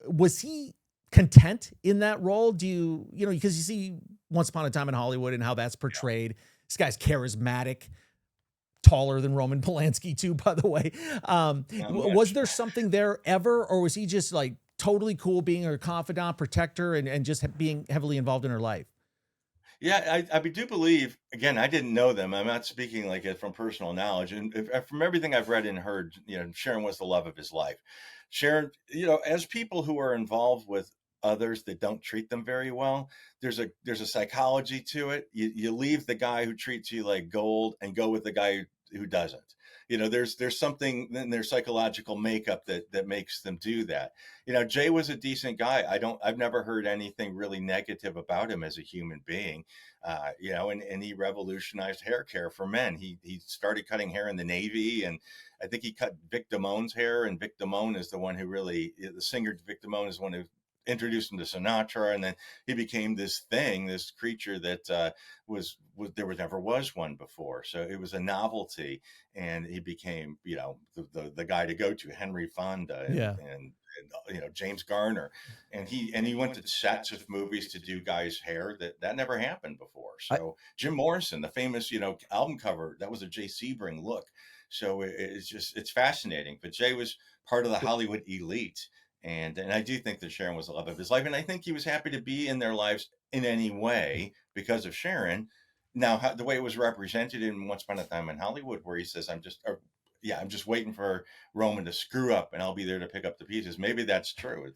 Was he content in that role? Do because you see Once Upon a Time in Hollywood and how that's portrayed. This guy's charismatic, taller than Roman Polanski too, by the way. Was there something there ever, or was he just like totally cool being her confidant, protector, and just being heavily involved in her life? Yeah, I do believe, again, I didn't know them. I'm not speaking like it from personal knowledge. And from everything I've read and heard, Sharon was the love of his life. Sharon, as people who are involved with others that don't treat them very well, there's a psychology to it. You leave the guy who treats you like gold and go with the guy who doesn't. There's something in their psychological makeup that makes them do that. Jay was a decent guy. I've never heard anything really negative about him as a human being. And he revolutionized hair care for men. He started cutting hair in the Navy, and I think he cut Vic Damone's hair, and Vic Damone is the singer Vic Damone is the one who introduced him to Sinatra, and then he became this creature that never was one before. So it was a novelty, and he became, the guy to go to, Henry Fonda, and James Garner, and he went to sets of movies to do guys' hair that never happened before. So Jim Morrison, the famous album cover, that was a Jay Sebring look. So it's fascinating. But Jay was part of the Hollywood elite, and I do think that Sharon was the love of his life, and I think he was happy to be in their lives in any way because of Sharon. Now, the way it was represented in Once Upon a Time in Hollywood, where he says, I'm just waiting for Roman to screw up and I'll be there to pick up the pieces. Maybe that's true.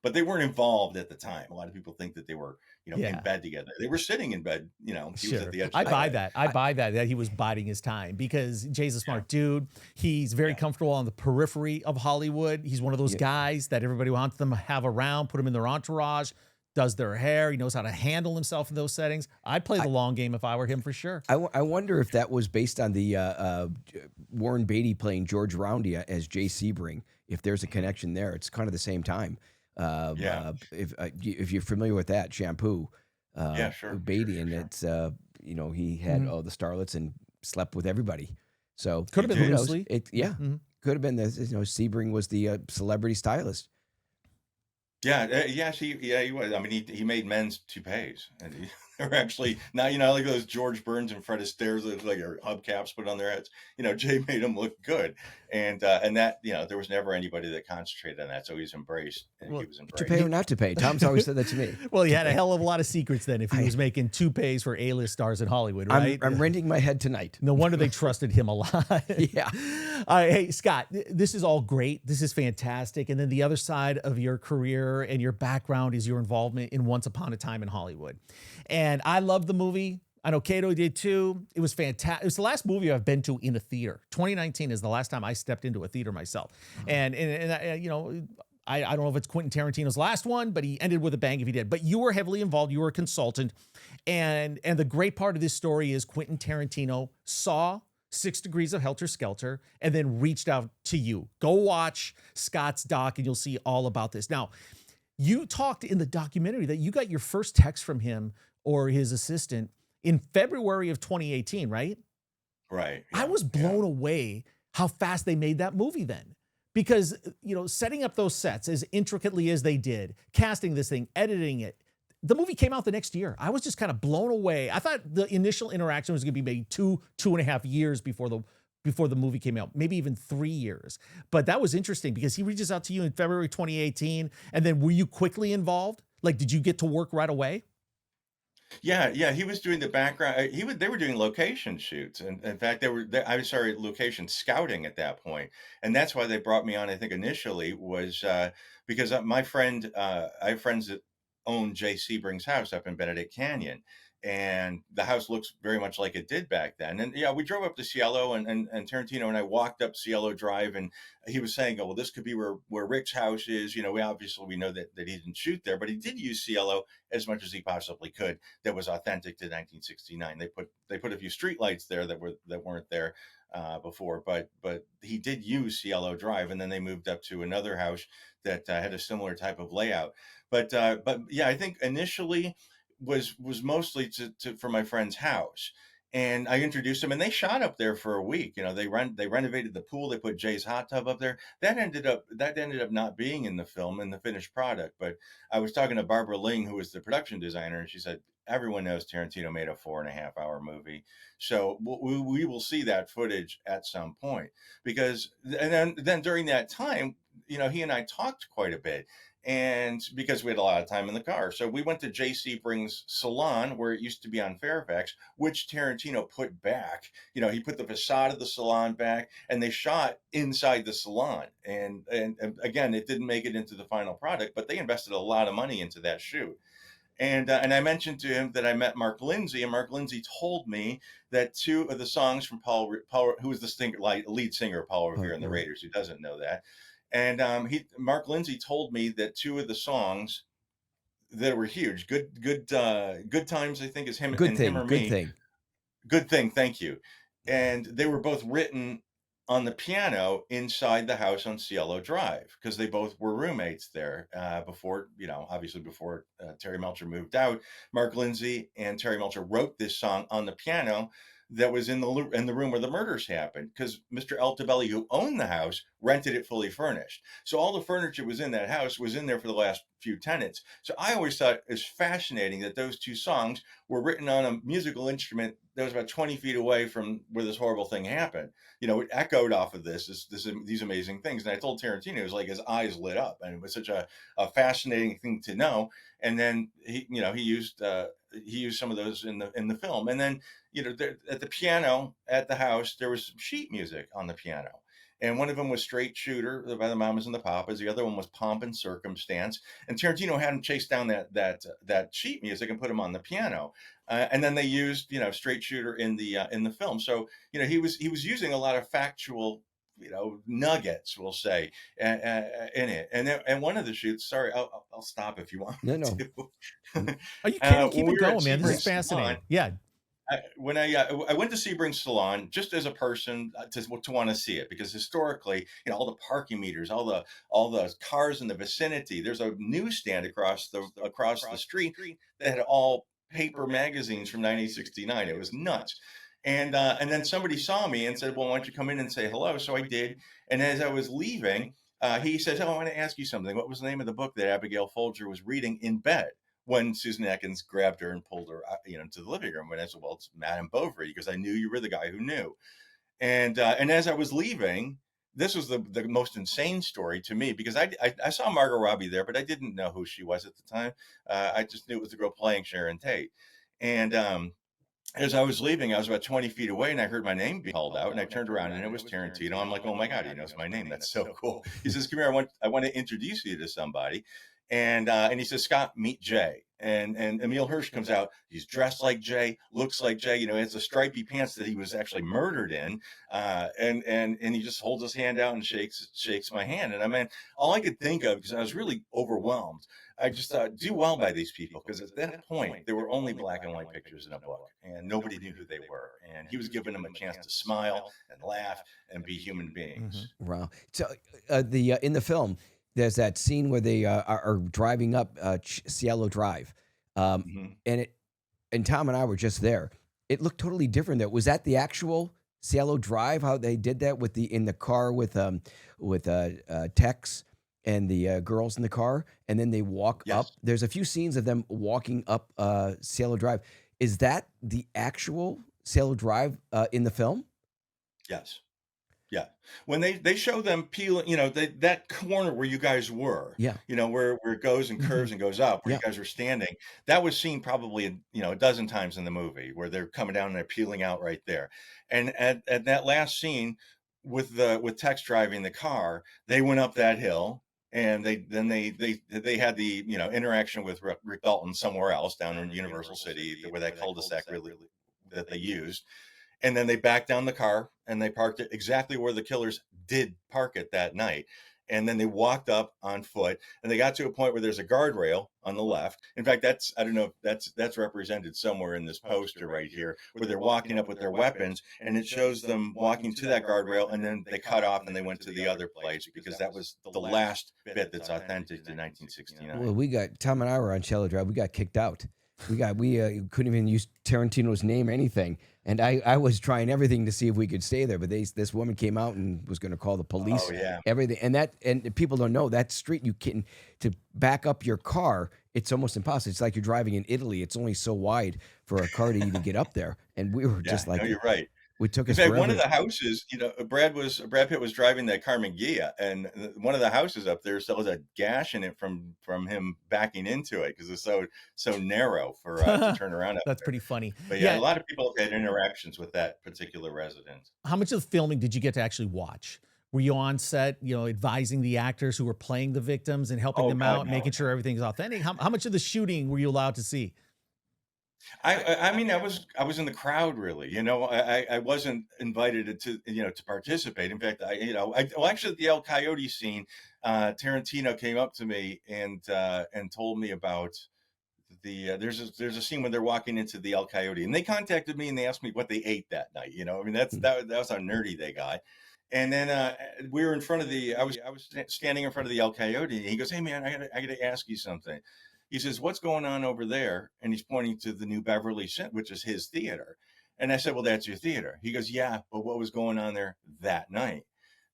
But they weren't involved at the time. A lot of people think that they were, in bed together. They were sitting in bed, he was at the edge. I buy that. I buy that he was biding his time, because Jay's a smart dude. He's very comfortable on the periphery of Hollywood. He's one of those guys that everybody wants them to have around, put him in their entourage, does their hair. He knows how to handle himself in those settings. I'd play the long game if I were him, for sure. I wonder if that was based on the Warren Beatty playing George Roundy as Jay Sebring. If there's a connection there, it's kind of the same time. If you're familiar with that Shampoo, Sure. Beatty, and it's he had all the starlets and slept with everybody. So Could have been loosely. Could have been the Sebring was the celebrity stylist. He was. I mean, he made men's toupees, and they were actually not, like those George Burns and Fred Astaire, like hubcaps put on their heads. Jay made them look good, and that there was never anybody that concentrated on that, so he's embraced. And he was embraced. To pay or not to pay? Tom's always said that to me. Well, he had a hell of a lot of secrets then if he was making toupees for A-list stars in Hollywood, right? I'm renting my head tonight. No wonder they trusted him a lot. Yeah. Hey, Scott, this is all great. This is fantastic. And then the other side of your career and your background is your involvement in Once Upon a Time in Hollywood. And I love the movie. I know Kato did too. It was fantastic. It was the last movie I've been to in a theater. 2019 is the last time I stepped into a theater myself. And I don't know if it's Quentin Tarantino's last one, but he ended with a bang if he did. But you were heavily involved. You were a consultant. And the great part of this story is Quentin Tarantino saw 6 Degrees of Helter Skelter and then reached out to you. Go watch Scott's doc and you'll see all about this. Now, you talked in the documentary that you got your first text from him or his assistant in February of 2018, right? Right. I was blown away how fast they made that movie then. Because, setting up those sets as intricately as they did, casting this thing, editing it, the movie came out the next year. I was just kind of blown away. I thought the initial interaction was going to be maybe 2.5 years before the movie came out, maybe even 3 years. But that was interesting because he reaches out to you in February 2018. And then were you quickly involved? Like, did you get to work right away? Yeah, he was doing the background. They were doing location shoots, and in fact, location scouting at that point, and that's why they brought me on. I think initially was because my friend, I have friends that own Jay Sebring's house up in Benedict Canyon, and the house looks very much like it did back then. And we drove up to Cielo, and Tarantino and I walked up Cielo Drive, and he was saying, "Oh, well, this could be where Rick's house is." We know that he didn't shoot there, but he did use Cielo as much as he possibly could. That was authentic to 1969. They put a few streetlights there that weren't there before, but he did use Cielo Drive, and then they moved up to another house that had a similar type of layout. But I think initially was mostly for my friend's house, and I introduced them, and they shot up there for a week. They renovated the pool, they put Jay's hot tub up there. That ended up not being in the film, in the finished product. But I was talking to Barbara Ling, who was the production designer, and she said everyone knows Tarantino made a 4.5-hour movie, so we will see that footage at some point. And then during that time, he and I talked quite a bit. and because we had a lot of time in the car. So we went to Jay Sebring's salon, where it used to be on Fairfax, which Tarantino put back. He put the facade of the salon back, and they shot inside the salon. And again, it didn't make it into the final product, but they invested a lot of money into that shoot. And I mentioned to him that I met Mark Lindsay, and Mark Lindsay told me that two of the songs from Paul, who was the lead singer of Paul Revere and the Raiders, who doesn't know that, and Mark Lindsay told me that two of the songs that were huge, good times, I think, is him Good and thing. him or Good me. thing. Good thing, thank you. And they were both written on the piano inside the house on Cielo Drive, because they both were roommates there before, obviously before Terry Melcher moved out. Mark Lindsay and Terry Melcher wrote this song on the piano that was in the room where the murders happened, because Mr. Altobelli, who owned the house, rented it fully furnished. So all the furniture was in that house, was in there for the last few tenants. So I always thought it was fascinating that those two songs were written on a musical instrument that was about 20 feet away from where this horrible thing happened. It echoed off of these amazing things. And I told Tarantino, it was like his eyes lit up, and it was such a fascinating thing to know. And then he used some of those in the film. And then at the piano at the house, there was some sheet music on the piano. And one of them was Straight Shooter by the Mamas and the Papas. The other one was Pomp and Circumstance. And Tarantino had him chase down that sheet music and put him on the piano. And then they used Straight Shooter in the film. So he was using a lot of factual nuggets, we'll say, in it. And one of the shoots. Sorry, I'll stop if you want. No. Are you kidding? Keep it going, man. This is Sebring's fascinating. salon, Yeah. when I went to Sebring's salon just as a person to want to see it, because historically, all the parking meters, all the cars in the vicinity. There's a newsstand across the street that had all paper magazines from 1969. It was nuts. And then somebody saw me and said, "Well, why don't you come in and say hello?" So I did. And as I was leaving, he says, "Oh, I want to ask you something. What was the name of the book that Abigail Folger was reading in bed?" When Susan Atkins grabbed her and pulled her, into the living room. And I said, "Well, it's Madame Bovary, because I knew you were the guy who knew." And as I was leaving, this was the most insane story to me, because I saw Margot Robbie there, but I didn't know who she was at the time. I just knew it was the girl playing Sharon Tate. And as I was leaving, I was about 20 feet away, and I heard my name be called out, and I turned around, and it was Tarantino. I'm like, "Oh my God, he knows my name. That's so cool." He says, "Come here, I want to introduce you to somebody." And he says, "Scott, meet Jay." And Emil Hirsch comes out. He's dressed like Jay, looks like Jay. He has the stripy pants that he was actually murdered in. And he just holds his hand out and shakes my hand. And I mean, all I could think of, because I was really overwhelmed, I just thought, do well by these people, because at that point there were only black and white pictures in a book, and nobody knew who they were. And he was giving them a chance to smile and laugh and be human beings. Mm-hmm. Wow. So in the film, there's that scene where they are driving up Cielo Drive, and Tom and I were just there. It looked totally different. Was that the actual Cielo Drive? How they did that in the car with Tex and the girls in the car, and then they walk up. There's a few scenes of them walking up Cielo Drive. Is that the actual Cielo Drive in the film? Yes. Yeah. When they show them peeling, that corner where you guys were, where it goes and curves and goes up, where you guys were standing, that was seen probably, a dozen times in the movie, where they're coming down and they're peeling out right there. And at that last scene with Tex driving the car, they went up that hill, and they had the, interaction with Rick Dalton somewhere else down in Universal City, where that cul-de-sac really that they used. And then they backed down the car, and they parked it exactly where the killers did park it that night. And then they walked up on foot, and they got to a point where there's a guardrail on the left. In fact, I don't know if that's represented somewhere in this poster right here, where they're walking up with their weapons, and it shows them walking to that guardrail, and then they cut off and they went to the other place, because that was the last bit that's authentic to 1969. Well, Tom and I were on Cielo Drive. We got kicked out. We couldn't even use Tarantino's name or anything. And I was trying everything to see if we could stay there, but this woman came out and was going to call the police. Oh, yeah. Everything. And people don't know that street. To back up your car, it's almost impossible. It's like you're driving in Italy. It's only so wide for a car to even get up there. And we were just like, no, you're right. We took In us fact, forever. one of the houses, Brad Pitt was driving that Carmen Ghia, and one of the houses up there still has a gash in it from him backing into it because it's so narrow for to turn around up That's there. pretty funny. But yeah, a lot of people have had interactions with that particular residence. How much of the filming did you get to actually watch? Were you on set, advising the actors who were playing the victims and helping them out, making sure everything's authentic? How much of the shooting were you allowed to see? I mean, I was in the crowd, really. I wasn't invited to participate. In fact, actually, at the El Coyote scene, Tarantino came up to me and told me about there's a scene when they're walking into the El Coyote, and they contacted me and they asked me what they ate that night. I mean, that was how nerdy they got. And then we were in front of I was standing in front of the El Coyote, and he goes, "Hey man, I gotta ask you something." He says, "What's going on over there?" And he's pointing to the New Beverly, which is his theater. And I said, "Well, that's your theater." He goes, "Yeah, but what was going on there that night?"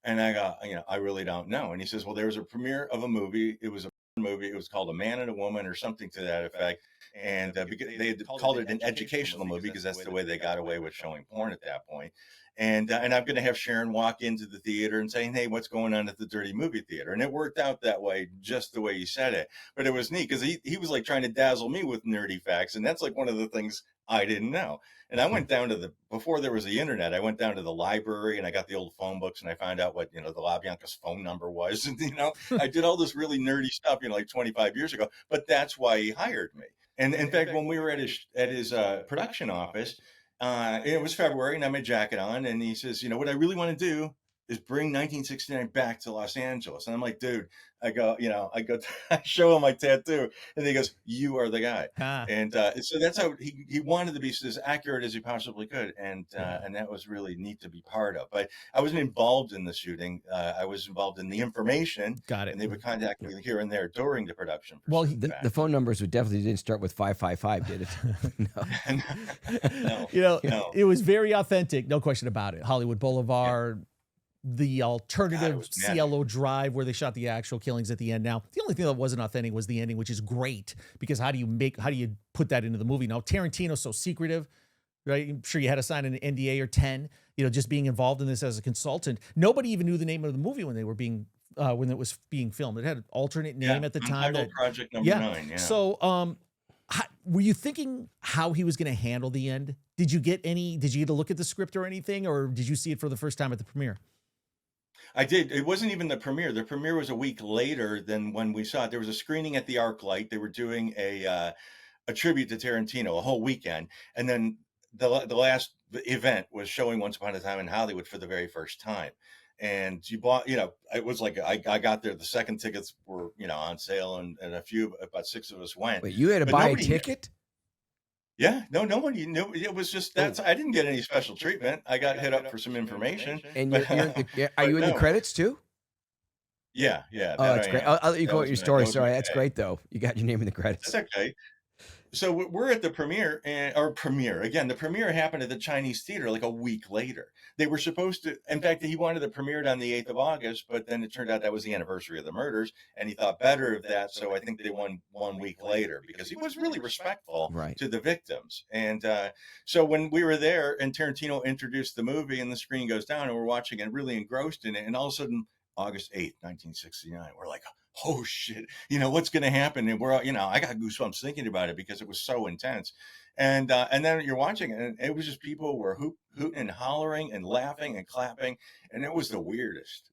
And I go, "I really don't know." And he says, "Well, there was a premiere of a movie. It was a movie. It was called A Man and a Woman or something to that effect. And because they had called it an educational movie because that's the way they got away with showing porn at that point. And I'm going to have Sharon walk into the theater and saying, 'Hey, what's going on at the Dirty Movie Theater?'" And it worked out that way, just the way you said it. But it was neat because he was like trying to dazzle me with nerdy facts. And that's like one of the things I didn't know. And I went down to before there was the internet, I went down to the library and I got the old phone books and I found out what, the LaBianca's phone number was. And, I did all this really nerdy stuff, like 25 years ago, but that's why he hired me. And in fact, when we were at his production office, it was February and I had my jacket on and he says, "What I really want to do is bring 1969 back to Los Angeles." And I'm like, "Dude," I go, I show him my tattoo and he goes, "You are the guy." And so that's how he wanted to be as accurate as he possibly could. And that was really neat to be part of. But I wasn't involved in the shooting. I was involved in the information. Got it. And they would contact me here and there during the production. Well, the phone numbers definitely didn't start with 555, did it? No. It was very authentic, no question about it. Hollywood Boulevard. The alternative Cielo Drive where they shot the actual killings at the end. Now, the only thing that wasn't authentic was the ending, which is great because how do you put that into the movie? Now, Tarantino's so secretive, right? I'm sure you had to sign an NDA or 10, just being involved in this as a consultant. Nobody even knew the name of the movie when they were when it was being filmed. It had an alternate name at the time. Project number 9. Yeah. So, were you thinking how he was going to handle the end? Did you get to look at the script or anything, or did you see it for the first time at the premiere? I did. It wasn't even the premiere. The premiere was a week later than when we saw it. There was a screening at the ArcLight. They were doing a tribute to Tarantino a whole weekend, and then the last event was showing Once Upon a Time in Hollywood for the very first time. And you bought, it was like I got there. The second tickets were on sale, and about 6 of us went. Wait, you had to buy a ticket? Yeah, no one knew. It was just I didn't get any special treatment. I got hit up for some information. And are you in the credits too? Yeah. Oh, that's great. I'll let you go with your story. Sorry, that's great though. You got your name in the credits. That's okay. So we're at the premiere, the premiere happened at the Chinese Theater like a week later. They were supposed to, in fact, he wanted to premiere it on the 8th of August, but then it turned out that was the anniversary of the murders, and he thought better of that. So I think they won 1 week later because he was really respectful to the victims. And so when we were there and Tarantino introduced the movie and the screen goes down and we're watching it, really engrossed in it, and all of a sudden, August 8th, 1969, we're like, oh shit, what's going to happen? And we're, I got goosebumps thinking about it because it was so intense. And then you're watching it and it was just people were hooting and hollering and laughing and clapping. And it was the weirdest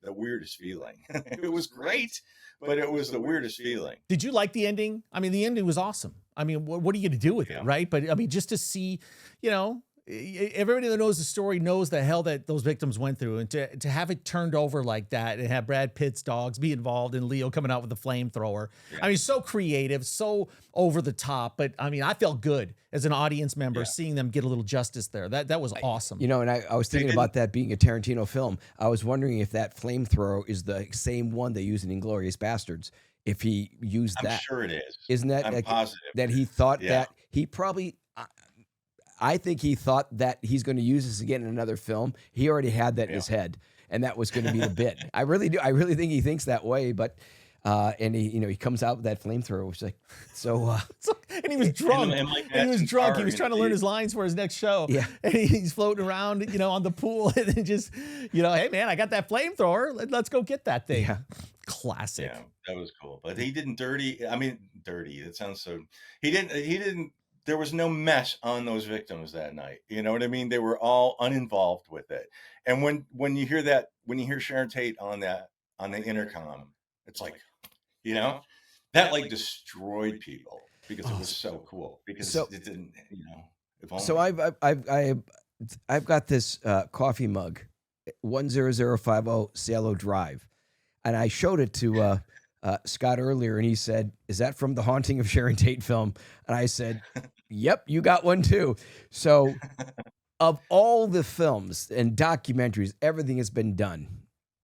feeling. It was great, but it was the weirdest feeling. Did you like the ending? I mean, the ending was awesome. I mean, what are you going to do with it? Right. But I mean, just to see, everybody that knows the story knows the hell that those victims went through, and to have it turned over like that and have Brad Pitt's dogs be involved and Leo coming out with the flamethrower. I mean, so creative, so over the top, but I mean, I felt good as an audience member seeing them get a little justice there. That was awesome. And I was thinking about that being a Tarantino film. I was wondering if that flamethrower is the same one they use in Inglourious Bastards. If he used that. I'm sure it is. Isn't that I'm positive that he thought that he probably I think he thought that he's going to use this again in another film. He already had that in his head, and that was going to be the bit. I really do. I really think he thinks that way. But And he comes out with that flamethrower, which is like, so, and he was drunk. And like And he was Matt's drunk. He car was trying to learn his lines for his next show. Yeah. And he's floating around, on the pool, and then just, hey man, I got that flamethrower. Let's go get that thing. Yeah. Classic. Yeah, that was cool. But he didn't dirty. I mean, dirty. It sounds so. He didn't. There was no mess on those victims that night. You know what I mean? They were all uninvolved with it. And when you hear Sharon Tate on the intercom, it's like, that like destroyed people because it was so cool. Because it didn't, if only. So I've got this coffee mug, 10050 Cielo Drive, and I showed it to Scott earlier, and he said, "Is that from the Haunting of Sharon Tate film?" And I said, "Yep, you got one too." So, of all the films and documentaries, everything has been done.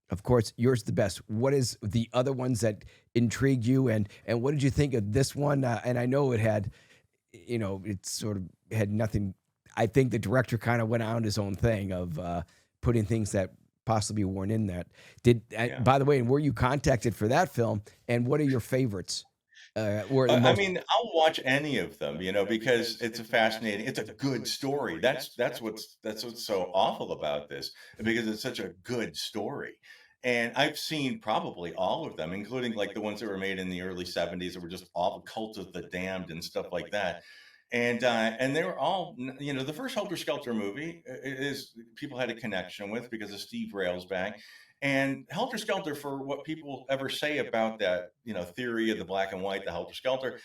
Of course, yours the best. What is the other ones that intrigued you, and what did you think of this one? And I know it had, it sort of had nothing. I think the director kind of went on his own thing of putting things that possibly weren't in that. By the way, and were you contacted for that film? And what are your favorites? I mean, I'll watch any of them, because it's a good story. That's what's so awful about this, because it's such a good story. And I've seen probably all of them, including like the ones that were made in the early 70s that were just all Cult of the Damned and stuff like that. And they were all, the first Helter Skelter movie is people had a connection with because of Steve Railsback. And Helter Skelter, for what people ever say about that, theory of the black and white, the Helter Skelter,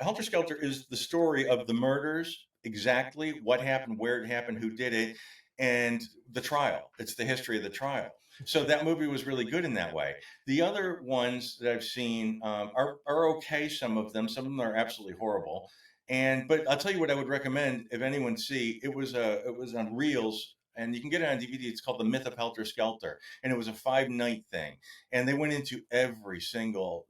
Helter Skelter is the story of the murders, exactly what happened, where it happened, who did it, and the trial. It's the history of the trial. So that movie was really good in that way. The other ones that I've seen are okay. Some of them are absolutely horrible. But I'll tell you what I would recommend if anyone see. It was on Reels, and you can get it on DVD. It's called The Myth of Helter Skelter, and it was a 5-night thing, and they went into every single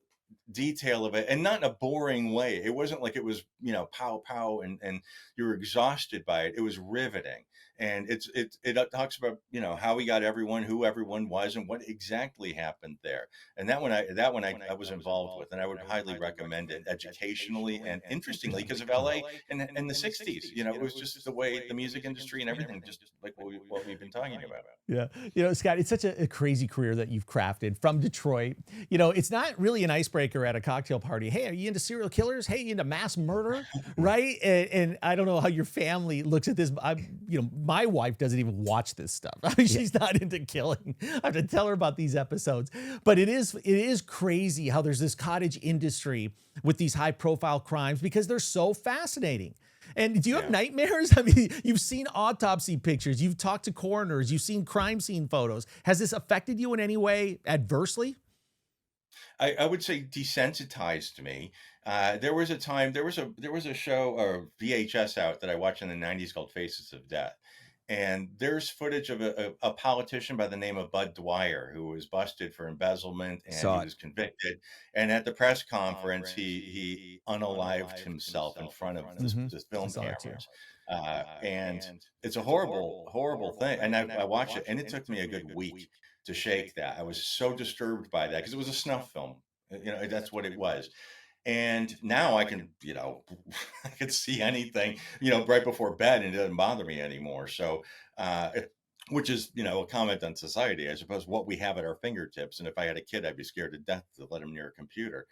detail of it, and not in a boring way. It wasn't like it was pow pow and you were exhausted by it. It was riveting, and it talks about how we got everyone, who everyone was, and what exactly happened there. And that one I was involved with, and I would highly recommend it educationally and interestingly because of LA and the 60s. It was just the way the music industry and everything, just like what we've been talking about. Yeah. Scott, it's such a crazy career that you've crafted from Detroit. It's not really an icebreaker at a cocktail party. Hey, are you into serial killers? Hey, you into mass murder? Right? And I don't know how your family looks at this. My wife doesn't even watch this stuff. I mean, she's not into killing. I have to tell her about these episodes. But it is crazy how there's this cottage industry with these high profile crimes because they're so fascinating. And do you have nightmares? I mean, you've seen autopsy pictures, you've talked to coroners, you've seen crime scene photos. Has this affected you in any way adversely? I would say desensitized me. There was a time, there was a show or VHS out that I watched in the 90s called Faces of Death. And there's footage of a politician by the name of Bud Dwyer who was busted for embezzlement, and he was convicted. And at the press conference, he unalived himself in front of this film cameras. And it's a horrible, horrible thing. And I watched it, and it took me a good week to shake that. I was so disturbed by that because it was a snuff film. That's what it was. And now I can, I can see anything, right before bed, and it doesn't bother me anymore. So, which is, a comment on society, I suppose, what we have at our fingertips. And if I had a kid, I'd be scared to death to let him near a computer.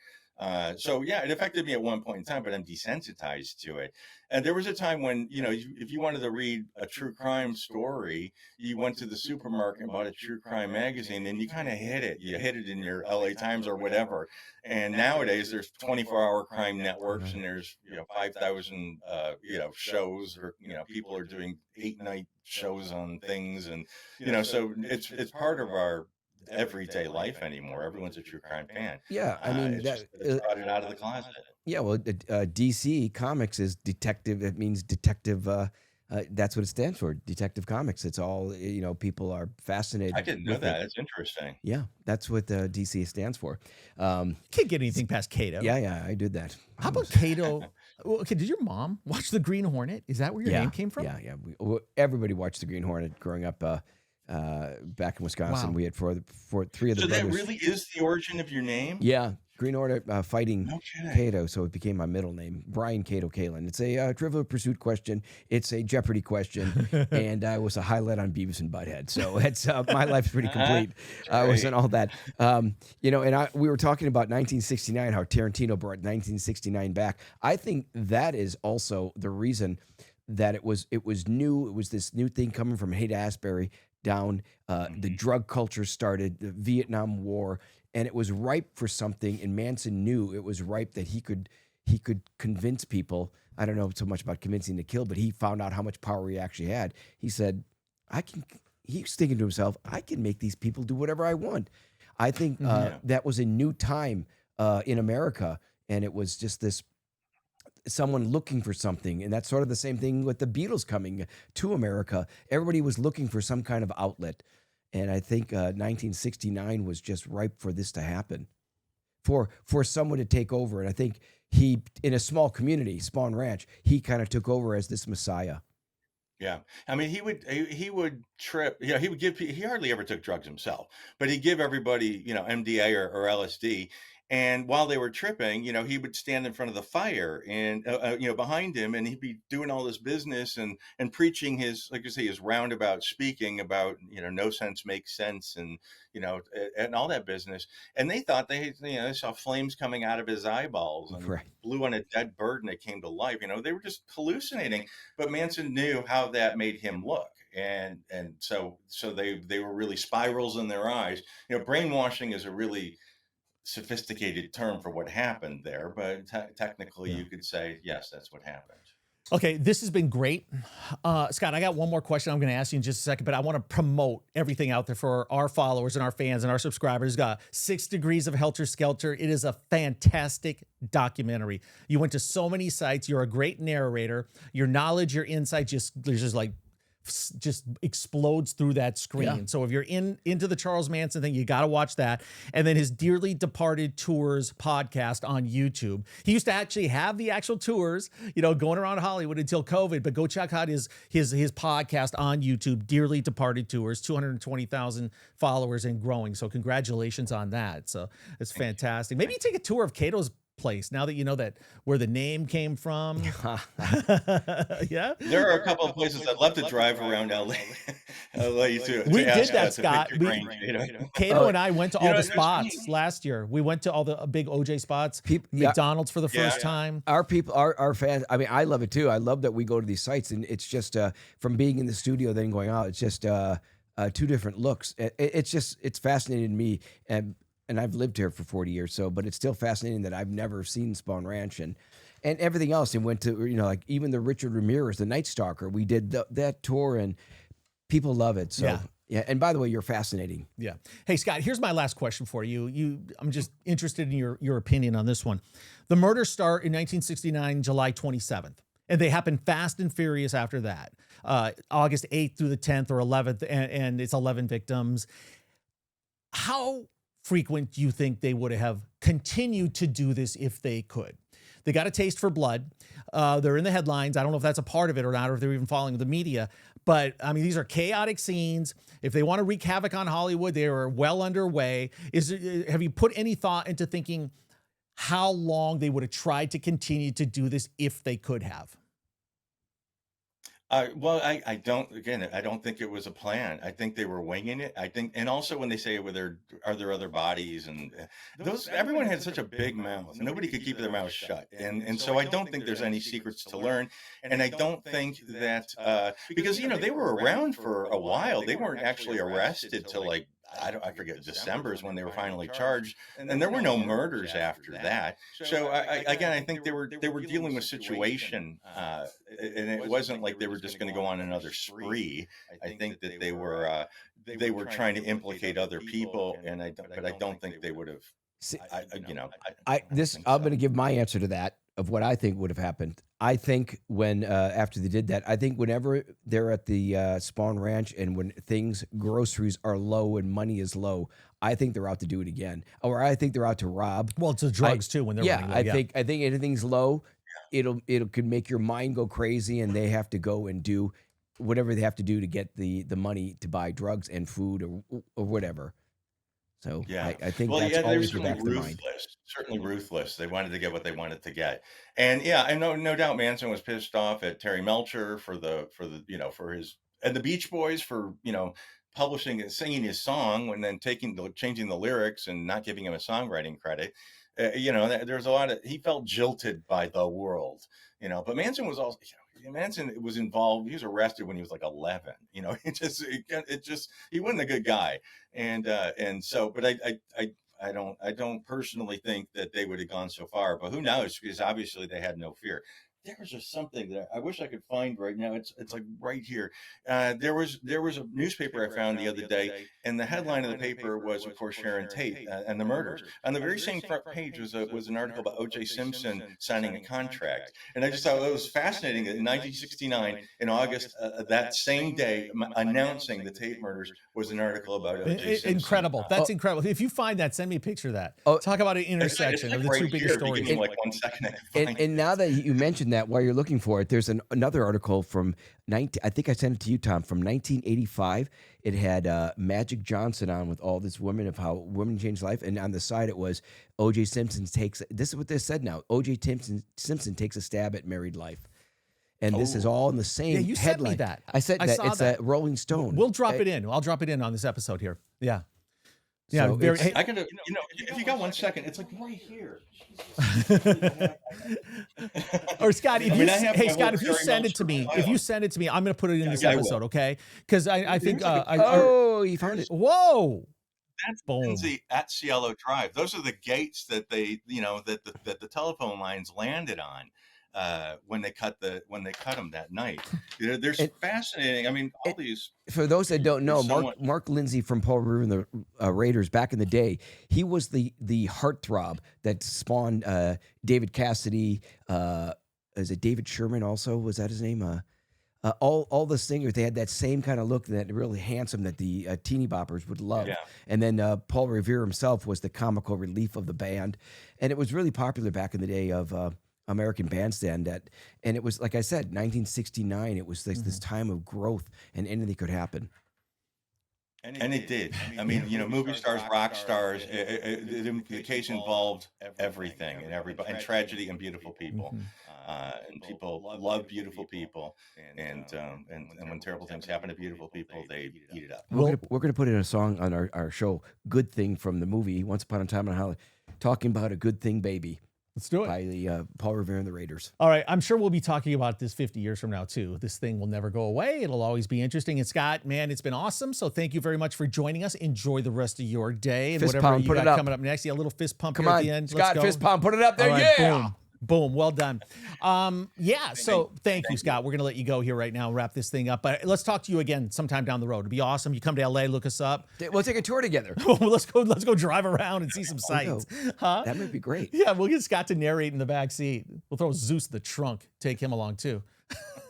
So yeah, it affected me at one point in time, but I'm desensitized to it. And there was a time when, if you wanted to read a true crime story, you went to the supermarket and bought a true crime magazine, and you kind of hid it. You hid it in your LA Times or whatever. And nowadays there's 24-hour crime networks, and there's, 5,000, shows, or, people are doing 8-night shows on things. And, so it's part of our everyday life anymore. Everyone's a true crime fan. Yeah, I mean, it's brought it out of the closet. Yeah, well, DC Comics is detective. It means detective. That's what it stands for, Detective Comics. It's all, people are fascinated. I didn't know that. That's interesting. Yeah, that's what DC stands for. Can't get anything past Kato. Yeah, I did that. How about Kato? Okay, did your mom watch The Green Hornet? Is that where your name came from? Yeah. Everybody watched The Green Hornet growing up. Back in Wisconsin, we had three of the brothers. So that really is the origin of your name? Yeah. Green Hornet fighting No kidding. Kato, so it became my middle name, Brian Kato Kaelin. It's a Trivial Pursuit question. It's a Jeopardy question, and I was a highlight on Beavis and Butthead. So it's my life's pretty complete. I wasn't all that, you know. And we were talking about 1969, how Tarantino brought 1969 back. I think that is also the reason that it was new. It was this new thing coming from Haight-Ashbury down. The drug culture started, the Vietnam War. And it was ripe for something, and Manson knew it was ripe that he could convince people. I don't know so much about convincing to kill, but he found out how much power he actually had. He said, he's thinking to himself, I can make these people do whatever I want. I think that was a new time in America, and it was just this someone looking for something. And that's sort of the same thing with the Beatles coming to America. Everybody was looking for some kind of outlet. And I think 1969 was just ripe for this to happen, for someone to take over. And I think he, in a small community, Spahn Ranch, he kind of took over as this messiah. Yeah, I mean, he would trip. Yeah, he would give. He hardly ever took drugs himself, but he'd give everybody, MDA or LSD. And while they were tripping, he would stand in front of the fire and behind him, and he'd be doing all this business and preaching his, like you say, his roundabout speaking about no sense makes sense, and and all that business. And they thought they saw flames coming out of his eyeballs and Right. blew on a dead bird and it came to life. They were just hallucinating. But Manson knew how that made him look. And so they were really spirals in their eyes. Brainwashing is a really sophisticated term for what happened there, but technically you could say, yes, that's what happened. Okay, this has been great. Scott, I got one more question I'm going to ask you in just a second, but I want to promote everything out there for our followers and our fans and our subscribers. Got 6 Degrees of Helter Skelter. It is a fantastic documentary. You went to so many sites. You're a great narrator. Your knowledge, your insight, just explodes through that screen. Yeah. So if you're into the Charles Manson thing, you got to watch that. And then his Dearly Departed Tours podcast on YouTube. He used to actually have the actual tours, going around Hollywood until COVID, but go check out his podcast on YouTube, Dearly Departed Tours, 220,000 followers and growing. So congratulations on that. So it's fantastic. Maybe you take a tour of Kato's place now that you know that where the name came from. Yeah, there are a couple of places I'd love to drive around LA. Too. We did that, Scott. Kato and I went to all the spots last year. We went to all the big OJ spots, McDonald's for the first time. Our people, our fans, I mean, I love it too. I love that we go to these sites, and it's just from being in the studio then going out, it's just two different looks. It's fascinating to me, and I've lived here for 40 years, but it's still fascinating that I've never seen Spahn Ranch and everything else. And went to, like even the Richard Ramirez, the Night Stalker. We did that tour, and people love it. So yeah. And by the way, you're fascinating. Yeah. Hey, Scott, here's my last question for you. I'm just interested in your opinion on this one. The murders start in 1969, July 27th. And they happen fast and furious after that. August 8th through the 10th or 11th, and it's 11 victims. How frequent do you think they would have continued to do this if they could? They got a taste for blood. They're in the headlines. I don't know if that's a part of it or not, or if they're even following the media. But I mean, these are chaotic scenes. If they want to wreak havoc on Hollywood, they are well underway. Have you put any thought into thinking how long they would have tried to continue to do this if they could have? Well, I don't think it was a plan. I think they were winging it. I think, and also when they say, are there other bodies, and everyone had such a big mouth. Nobody could keep their mouth shut. And so I don't think there's any secrets to learn. And I don't think that, because, they were around for a while. They weren't actually arrested till I forget, December is when they were finally charged, and there were no murders after that. So I think they were dealing with situation, and it wasn't like they were just going to go on another spree. I think that they were trying to implicate other people, but I don't think they would have. I'm going to give my answer to that of what I think would have happened. I think when after they did that, I think whenever they're at the Spahn Ranch and when groceries are low and money is low, I think they're out to do it again, or I think they're out to rob. Well, it's the drugs too when they're running low. I think anything's low, it could make your mind go crazy, and they have to go and do whatever they have to do to get the money to buy drugs and food or whatever. So I think that's always the back of the mind. certainly ruthless. They wanted to get what they wanted to get. And yeah, I know, no doubt Manson was pissed off at Terry Melcher for the, for his, and the Beach Boys for, publishing and singing his song and then changing the lyrics and not giving him a songwriting credit. There's a lot of, he felt jilted by the world, but Manson was also, Manson was involved. He was arrested when he was like 11. He wasn't a good guy. And so, but I don't personally think that they would have gone so far, but who knows? Because obviously they had no fear. There was just something that I wish I could find right now. It's like right here. There was a newspaper I found the other day, and the headline of the paper was, of course, Sharon Tate and the murders. On the very same front page was an article about O.J. Simpson signing a contract, and I just thought it was fascinating that in 1969, in August, that same day, announcing the Tate murders was an article about O.J. Simpson. Incredible. That's incredible. If you find that, send me a picture of that. Talk about an intersection of the two biggest stories. Give me like 1 second. And now that you mentioned that, while you're looking for it, there's another article from I think I sent it to you, Tom, from 1985. It had Magic Johnson on with all this women of how women change life, and on the side it was O.J. Simpson takes. This is what they said now. O.J. Simpson takes a stab at married life. And this is all in the same Yeah, you sent me headline. that. I said I that saw it's that. a Rolling Stone. We'll drop it in. I'll drop it in on this episode here. Yeah. Yeah. So Very, I could, if you got 1 second, it's like right here. or Scott, if I you, mean, I have hey my Scott, whole if you Terry send it to Melcher me, file. if you send it to me, I'm going to put it in this I will. episode, okay? Because I think, oh, you found it. whoa. That's Boom. Lindsay at Cielo Drive. Those are the gates that they, that the telephone lines landed on when they cut them that night. There's fascinating. I mean, all these. For those that don't know, There's Mark Lindsay from Paul Revere and the Raiders back in the day, he was the heartthrob that spawned David Cassidy. Is it David Sherman also? Was that his name? All the singers, they had that same kind of look, that really handsome that the teeny boppers would love. Yeah. And then Paul Revere himself was the comical relief of the band. And it was really popular back in the day of American Bandstand. And it was, like I said, 1969. It was this time of growth, and anything could happen. And it did. I mean, movie stars, rock stars. The case involved everything and everybody, and tragedy and beautiful people. And people love beautiful people. And when terrible things happen to beautiful people, they eat it up. We're gonna put in a song on our show, "Good Thing" from the movie Once Upon a Time in Hollywood, talking about a good thing, baby. Let's do it. By the Paul Revere and the Raiders. All right. I'm sure we'll be talking about this 50 years from now, too. This thing will never go away. It'll always be interesting. And Scott, man, it's been awesome. So thank you very much for joining us. Enjoy the rest of your day. And Fist whatever pump, you put got it up. coming up next. Yeah, a little fist pump Come here on, at the end. Scott, Let's go. fist pump, put it up there. All right, Yeah. Boom. Boom. Well done. Yeah. So thank you, Scott. We're going to let you go here right now, wrap this thing up. But let's talk to you again sometime down the road. It'd be awesome. You come to LA, look us up. We'll take a tour together. Let's go drive around and see some sights. Huh? That might be great. Yeah, we'll get Scott to narrate in the back seat. We'll throw Zeus in the trunk, take him along too.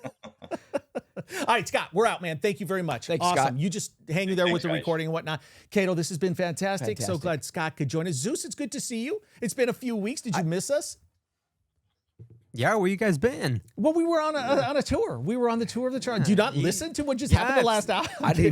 All right, Scott, we're out, man. Thank you very much. Thanks, awesome. Scott. You just hang there with the guys. recording and whatnot. Kato, this has been fantastic. So Fantastic. glad Scott could join us. Zeus, it's good to see you. It's been a few weeks. Did you miss us? Yeah, where you guys been? Well, we were on a tour. We were on the tour of the chart. Do you not listen to what just happened the last hour? I didn't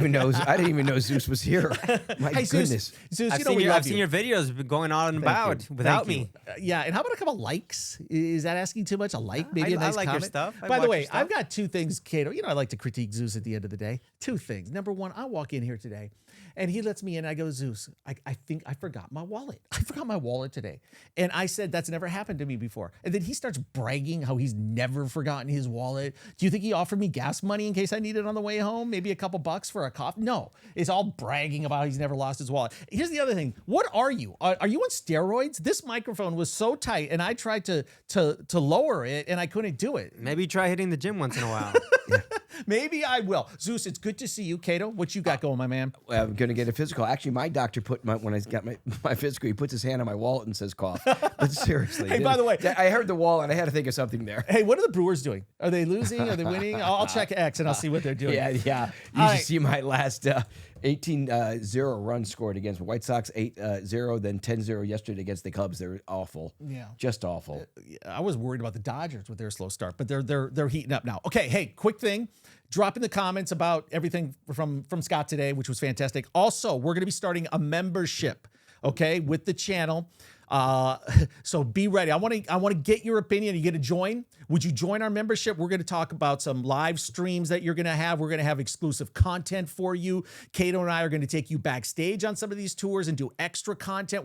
even know Zeus was here. My Hey, goodness. Zeus, I've you know we seen love your videos going on and about you. without Thank you. me. Yeah, and how about a couple likes? Is that asking too much? A like, maybe a I nice like your comment? stuff. I By the watch way, your stuff. I've got two things, Kato. I like to critique Zeus at the end of the day. Two things. Number one, I walk in here today, and he lets me in. I go, Zeus, I think I forgot my wallet. I forgot my wallet today. And I said, that's never happened to me before. And then he starts bragging how he's never forgotten his wallet. Do you think he offered me gas money in case I need it on the way home? Maybe a couple bucks for a coffee? No, it's all bragging about how he's never lost his wallet. Here's the other thing. What are you? Are you on steroids? This microphone was so tight, and I tried to lower it, and I couldn't do it. Maybe try hitting the gym once in a while. Maybe I will. Zeus, it's good to see you. Kato, what you got going, my man? I'm going to get a physical. Actually, my doctor when I got my physical, he puts his hand on my wallet and says cough. But seriously. Hey, by the way- I heard the wallet and I had to think of something there. Hey, what are the Brewers doing? Are they losing? Are they winning? I'll check X and I'll see what they're doing. Yeah. You All should right. see my last 18-0 run scored against the White Sox, 8-0, then 10-0 yesterday against the Cubs. They're awful. Yeah. Just awful. I was worried about the Dodgers with their slow start, but they're heating up now. Okay, hey, quick thing. Drop in the comments about everything from Scott today, which was fantastic. Also, we're going to be starting a membership. okay, with the channel. So be ready. I want to get your opinion. Are you going to join? Would you join our membership? We're going to talk about some live streams that you're going to have. We're going to have exclusive content for you. Kato and I are going to take you backstage on some of these tours and do extra content.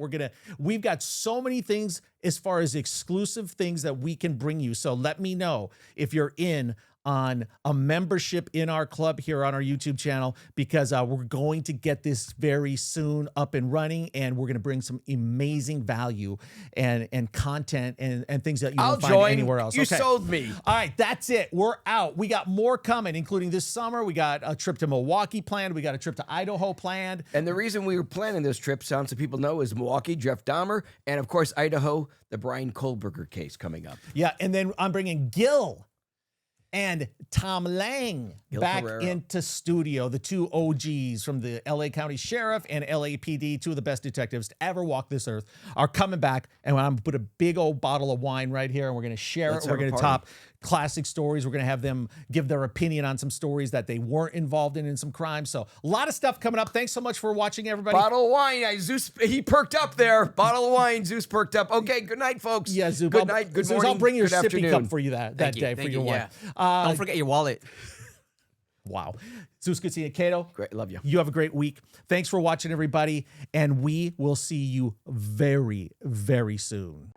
We've got so many things as far as exclusive things that we can bring you. So let me know if you're in on a membership in our club here on our YouTube channel, because we're going to get this very soon up and running, and we're going to bring some amazing value and content and things that you won't find anywhere else. You sold me. All right, that's it. We're out. We got more coming, including this summer. We got a trip to Milwaukee planned. We got a trip to Idaho planned. And the reason we were planning this trip, sounds so people know, is Milwaukee, Jeff Dahmer, and of course Idaho, the Brian Kohlberger case coming up. Yeah, and then I'm bringing Gil and Tom Lang back Herrera into studio, the two OGs from the LA County Sheriff and LAPD, two of the best detectives to ever walk this earth, are coming back. And I'm going to put a big old bottle of wine right here, and we're going to share it. We're going to top classic stories. We're going to have them give their opinion on some stories that they weren't involved in some crimes. So a lot of stuff coming up. Thanks so much for watching, everybody. Bottle of wine. Zeus, he perked up there. Bottle of wine. Zeus perked up. Okay, good night, folks. Yeah, Zeus. Good night, good morning, I'll bring your good sippy afternoon. cup for you that day for your wine. Don't forget your wallet. Wow. Zeus, good seeing you. Kato. Great, love you. You have a great week. Thanks for watching, everybody. And we will see you very, very soon.